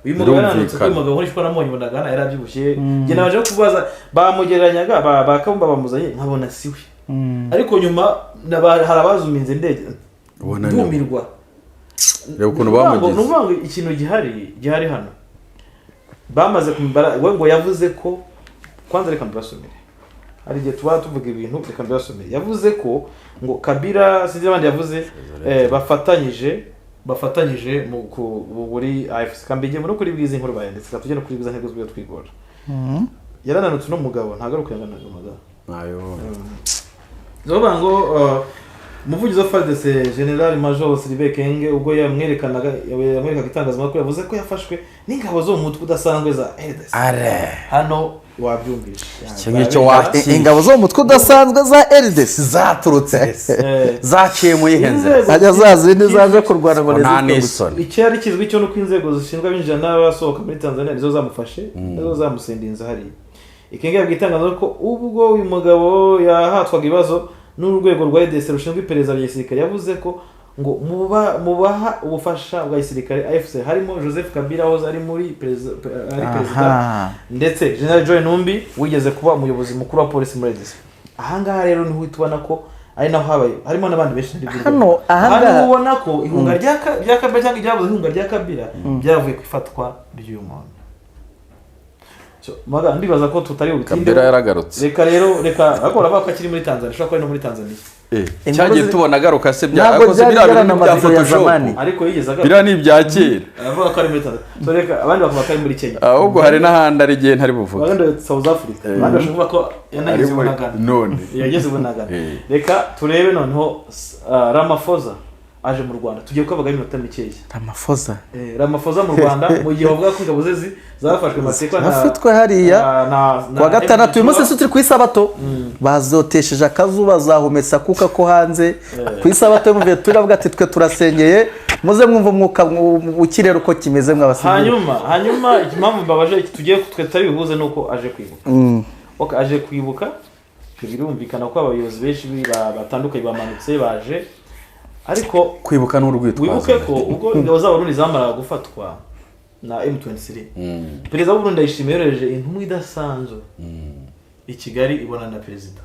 uyu mugabo yaranutse ko umugabo urishwa namonye bonagana yarabyibushye nge nabaje kubaza bamugeranyaga bakabumba bamuzanye nkabona siwe ariko nyuma harabazuminze ndege ndumirwa rero ukuntu bamugize n'uvuga ikintu gihari hano bamaze kumbara we ngo yavuze ko kwanza reka mbasomere hari gihe tuba tuvuga ibintu reka mbasomere yavuze ko ngo Kabila sinzi abandi yavuze bafatanyije mu buri AFC kambije no kuri Bwiza inkuru bayanditse tujye no kuri Bwiza ntego z'ubyo twigora yarananutse no mugabo ntagaruka yanganaga umugabo nayo zoba ngo umuvugizi wa Fardc General Major Silibekenge ubwo yamwerekaga itangazamakuru yavuze ko yafashwe n'ingabo zo mu mutwe udasanzwe za RDC hano wabyumvise ingabo zo mu mutwe udasanzwe za RDC zaturutse zaciye mu yihenze ajya zazindi zaje kurwana ngo nezisoni icyari kizwi cyo nuko inzego zishinzwe abinjira n'abasohoka muri Tanzania nizo zamufashe nizo zamusendinza hari Ikenge yabwitangaza ko ubwo uyu mugabo yahatwaga ibibazo n'urwego rwa RDC rushinzwe iperereza rya gisirikare yavuze ko ngo mubaha ubufasha bwa gisirikare AFC harimo Joseph Kabila aho ari muri perezida ndetse General Joy Numbi wigeze kuba umuyobozi mukuru wa polisi muri RDC ahangaha rero niho tubona ko ari naho habaye harimo n'abandi benshi hano ahangaha ubona ko ihunga rya Kabila cyangwa ibyavuze ihunga rya Kabila byavuye ku ifatwa ry'uyu muntu maga ndibaza ko tutari ubitinde Kabila yaragarutse reka akora bako akiri muri Tanzania shaka ari no muri Tanzania cyagiye tubona agaruka se byakoze bira Photoshop ariko yigeze agaruka bira ni ibyakera avuga ko ari muri Tanzania so reka abandi bavuga ko ari muri Kenya ahubwo hari n'ahandi ari gihe ntari buvuga abandi South Africa abandi bashobora ko yanageze bunagana none yageze bunagana reka turebe noneho Ramaphosa aje mu Rwanda tugiye kuvuga iminota mikeya Ramaphosa mu Rwanda mu gihe bavuga ko ingabo ze zafashwe masekwa afitwe hariya kwa gatandatu uyu munsi turi ku isabato bazotesheje akazuba zahumetsa kuka ko hanze ku isabato muvuye turavuga ati twe turasengeye muze mwumva umwuka ukirera uko kimeze mwabasivili hanyuma impamvu babaje tugiye twe tari bihuze nuko aje kwibuka aje kwibuka birumvikana ko abayobozi benshi batandukanye bamanutse baje ariko kwibuka n'urwitwazo wibuke ko ubwo ingabo z'abarundi zamaraga gufatwa na M23 perezida w'u Burundi Ishimutwa yohereje intumwa idasanzwe i Kigali ibonana na perezida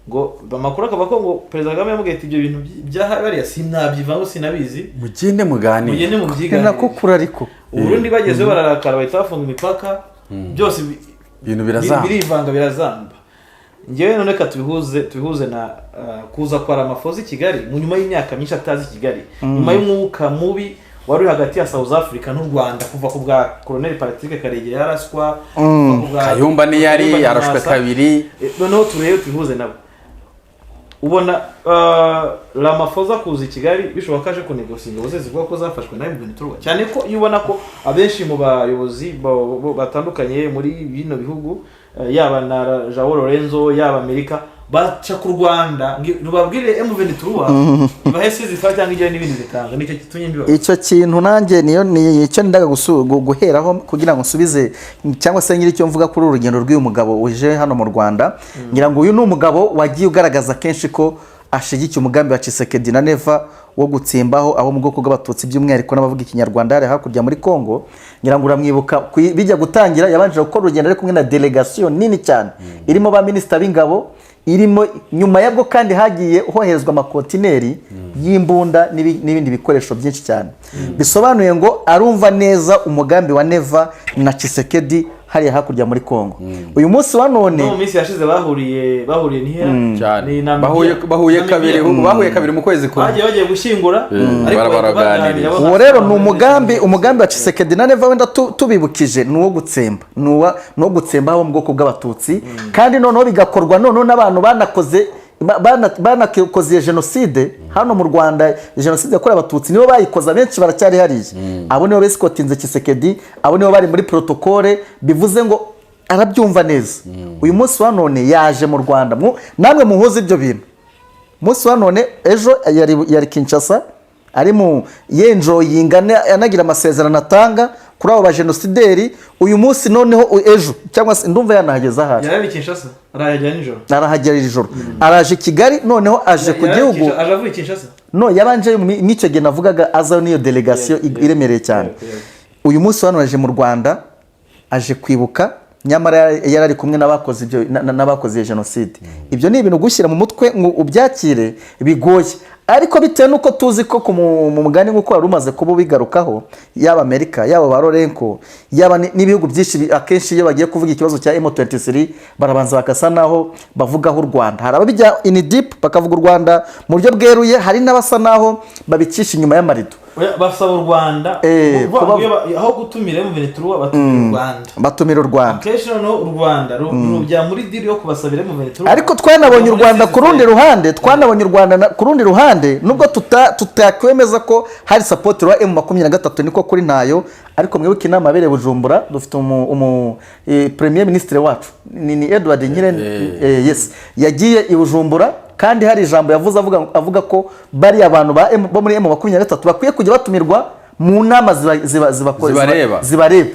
ngo amakuru akaba ko ngo perezida Kagame yamubwiye ati ibyo bintu byahariya sinabyivango sinabizi mugende muganire mu byiganire nako kuri ariko Uburundi bagezeho bararakara bahita bafunga imipaka byose ibintu birivanga birazamba ngewe none ka tubihuze na kuza kwa Ramaphosa i Kigali mu nyuma y'imyaka myinshi atazi Kigali nyuma y'umwuka mubi wari hagati ya South Africa n'u Rwanda kuva ku bwa Colonel Patrick Karegeya yaraswa Kayumba ni yari yarashwe kabiri noneho turebe tubihuze nabo ubona Ramaphosa kuza i Kigali bishoboka aje kunegosinga bose zivuga ko zafashwe na M23 cyane ko iyo ubona ko abenshi mu bayobozi batandukanye muri bino bihugu yaba na Joao Lorenzo yaba Amerika baca ku Rwanda rubabwire M23 bahese zifata cyangwa igihe n'ibindi bitanga nicyo kitunye mbiba icyo kintu nanjye ni icyo ndaga guheraho kugira ngo nsubize cyangwa se nyiri icyo mvuga kuri urugendo rw'uyu mugabo uje hano mu Rwanda ngira ngo uyu ni umugabo wagiye ugaragaza kenshi ko ashigikiye umugambi wa Tshisekedi na Neva wo gutsimbaho abo mu bwoko bw'abatutsi by'umwihariko n'abavuga ikinyarwanda hari hakurya muri Kongo ngira ngo uramwibuka bijya gutangira yabanje gukora urugendo ari kumwe na delegation nini cyane irimo ba minister b'ingabo irimo nyuma yabwo kandi hagiye hoherezwa amakontineri y'imbunda n'ibindi bikoresho byinshi cyane bisobanuye ngo arumva neza umugambi wa Neva na Tshisekedi hariya hakurya muri Kongo uyu munsi wa none no minsi yashize bahuriye ni cyane bahuye kabiri mu kwezi ko bagiye gushingura ariko baraganira uwo rero ni umugambi wa Tshisekedi na Neva wenda tubibukije nuwo gutsemba no gutsemba abo mu bwoko bw'abatutsi kandi noneho bigakorwa noneho n'abantu banakoze jenoside hano mu Rwanda jenoside yakorewe abatutsi nibo bayikoza benshi baracyari hariye abo nibo besikotinze Tshisekedi abo nibo bari muri protocole bivuze ngo arabyumva neza uyu munsi wa none yaje mu Rwanda namwe muhuze ibyo bintu munsi wa none ejo yari Kinshasa ari mu yenjoyinga anagira amasezerano atanga kuri abo bajenosideri uyu munsi noneho ejo cyangwa se ndumva yanahageze ahari yari Kinshasa arahagera ijoro araje Kigali noneho aje ku gihugu aje Kinshasa no yabanje n'icyo gihe navugaga aza niyo delegation iremereye cyane uyu munsi hano aje mu Rwanda aje kwibuka nyamara yarari kumwe n'abakoze jenoside ibyo ni ibintu gushyira mu mutwe ngo ubyakire bigoye ariko bitewe nuko tuzi ko mu mugani nk'uko wari umaze kuba ubigarukaho yaba Amerika yaba ba Lorenko yaba n'ibihugu byinshi akenshi iyo bagiye kuvuga ikibazo cya M23 barabanza bakasa naho bavugaho u Rwanda hari ababijya in deep bakavuga u Rwanda mu buryo bweruye hari n'abasa naho babicisha inyuma y'amarido basaba u Rwanda aho gutumira M23 batumira u Rwanda akenshi noneho u Rwanda rujya muri diri yo kubasabira M23 ariko twanabonye u Rwanda ku rundi ruhande nubwo tutakwemeza ko hari support wa M23 niko kuri ntayo ariko mwibuke inama abereye Bujumbura dufite premier ministre wacu ni Edward Ngirente yes yagiye i Bujumbura kandi hari ijambo yavuze avuga ko bari abantu bo muri M23 bakwiye kujya batumirwa mu nama zibareba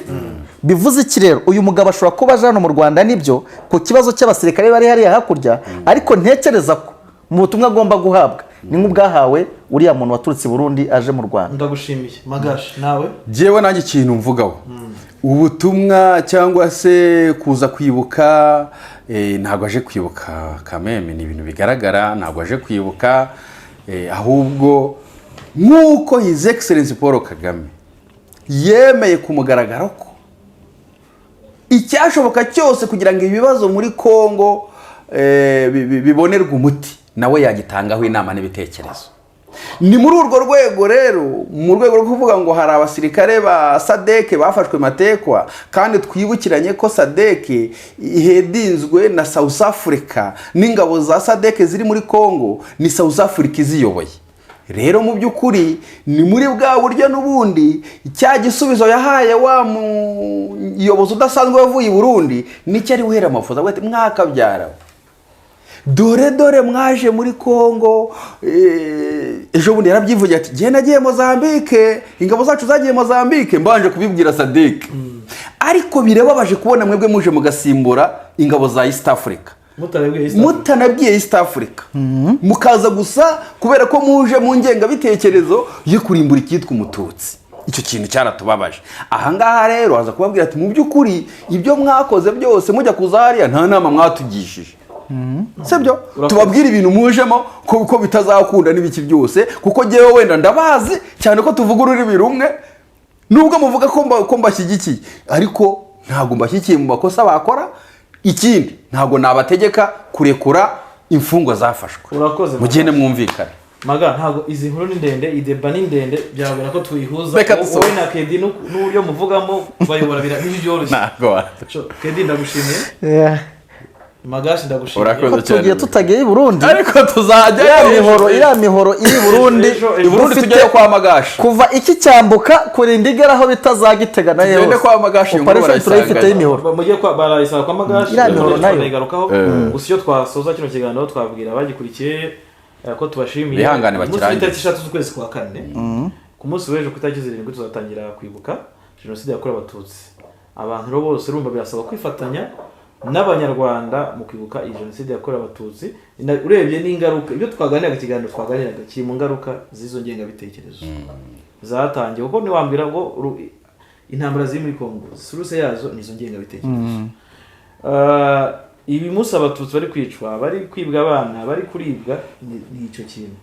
bivuze iki rero uyu mugabo ashobora kuba aje hano mu Rwanda nibyo ku kibazo cy'abasirikare bari hariya hakurya ariko ntekereza ko mu butumwa agomba guhabwa ni nk'ubwahawe uriya muntu waturutse i Burundi aje mu Rwanda ndagushimiye Magashi nawe jewe nanjye ikintu mvugaho ubutumwa cyangwa se kuza kwibuka ntabwo aje kwibuka kameme ni ibintu bigaragara ntabwo aje kwibuka ahubwo nk'uko His Excellency Paul Kagame yemeye kumugaragaro ko icyashoboka cyose kugira ngo ibibazo muri Kongo bibonerwe umuti nawe yagitangaho inama n'ibitekerezo ni muri urwo rwego rero mu rwego rwo kuvuga ngo hari abasirikare ba Sadek bafashwe matekwa kandi twibukiranye ko Sadek ihedinzwe na South Africa n'ingabo za Sadek ziri muri Kongo ni South Africa iziyoboye rero mu by'ukuri ni muri bwa buryo n'ubundi cya gisubizo yahaye wa muyobozi udasanzwe wavuye i Burundi nicyo ari wera amafuza ati mwakabyara dore mwaje muri Kongo ejo bundi yarabyivugiye ati gihe nagiye Mozambique ingabo zacu zagiye Mozambique mbanje kubibwira Sadek ariko birababaje kubona mwebwe muje mugasimbura ingabo za East Africa mutanabwiye East Africa mukaza gusa kubera ko muje mu ngengabitekerezo yo kurimbura icyitwa umututsi. Icyo kintu cyaratubabaje. Ahangaha rero haza kubabwira ati mu by'ukuri ibyo mwakoze byose mujya kuza hariya nta nama mwatugishije. Sebyo tubabwira ibintu mujemo ko bitazakunda n'ibiki byose kuko jewe wenda ndabazi cyane ko tuvuga ururimi rumwe nubwo muvuga ko mbashyigikiye ariko ntago mbashyigikiye mu makosa bakora. Ikindi ntago nabategeka kurekura imfungwa zafashwe. Mugende mwumvikane. Maga ntago izi nkuru ni ndende, ideba ni ndende, byabona ko tuyihuza wowe na Kedi n'uburyo muvugamo bayobora byoroshye. Ntago. Kedi ndagushimiye. Magashi ndagushimiye. Tugiye tutagiye i Burundi. Ariko tuzajya iriya mihoro iri Burundi tujyayo kwa Magashi. Kuva iki cyambuka kurinda igeraho bitazagitega na yewe. Tugende kwa Magashi ngo barayifite imihoro. Mugiye kwa barayisaba kwa Magashi. Iriya mihoro nayo igarukaho. Gusiyo twasoza kino kiganiro twabwira abagikurikiye ko tubashimiye. Bihangane bakirangiye. Umunsi w'itatu z'ukwezi kwa 4. Ku munsi w'ejo kutagize 7 tuzatangira kwibuka jenoside yakorewe abatutsi. Abantu rero bose urumva birasaba kwifatanya n'abanyarwanda mu kwibuka iyi jenoside yakorewe abatutsi. Urebye n'ingaruka ibyo twaganiraga ikiganiro twaganiraga kiri mu ngaruka z'izo ngengabitekerezo zatangiye kuko niwambwira ngo intambara ziri muri Kongo suruse yazo nizo ngengabitekerezo. Ibi munsi abatutsi bari kwicwa, bari kwibwa abana, bari kuribwa n'icyo kintu.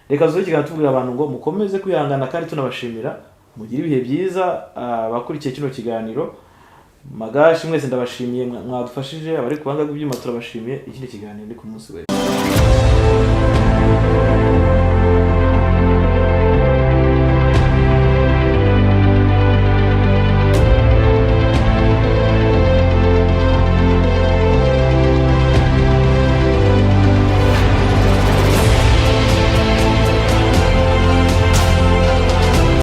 Reka zo kiganiro tubwira abantu ngo mukomeze kwihangana kandi tunabashimira mugira ibihe byiza bakurikiye kino kiganiro. Magashi mwese ndabashimiye mwadufashije abari kubanga ibyuma turabashimiye. Ikindi kiganiro ndi ku munsi w'ejo.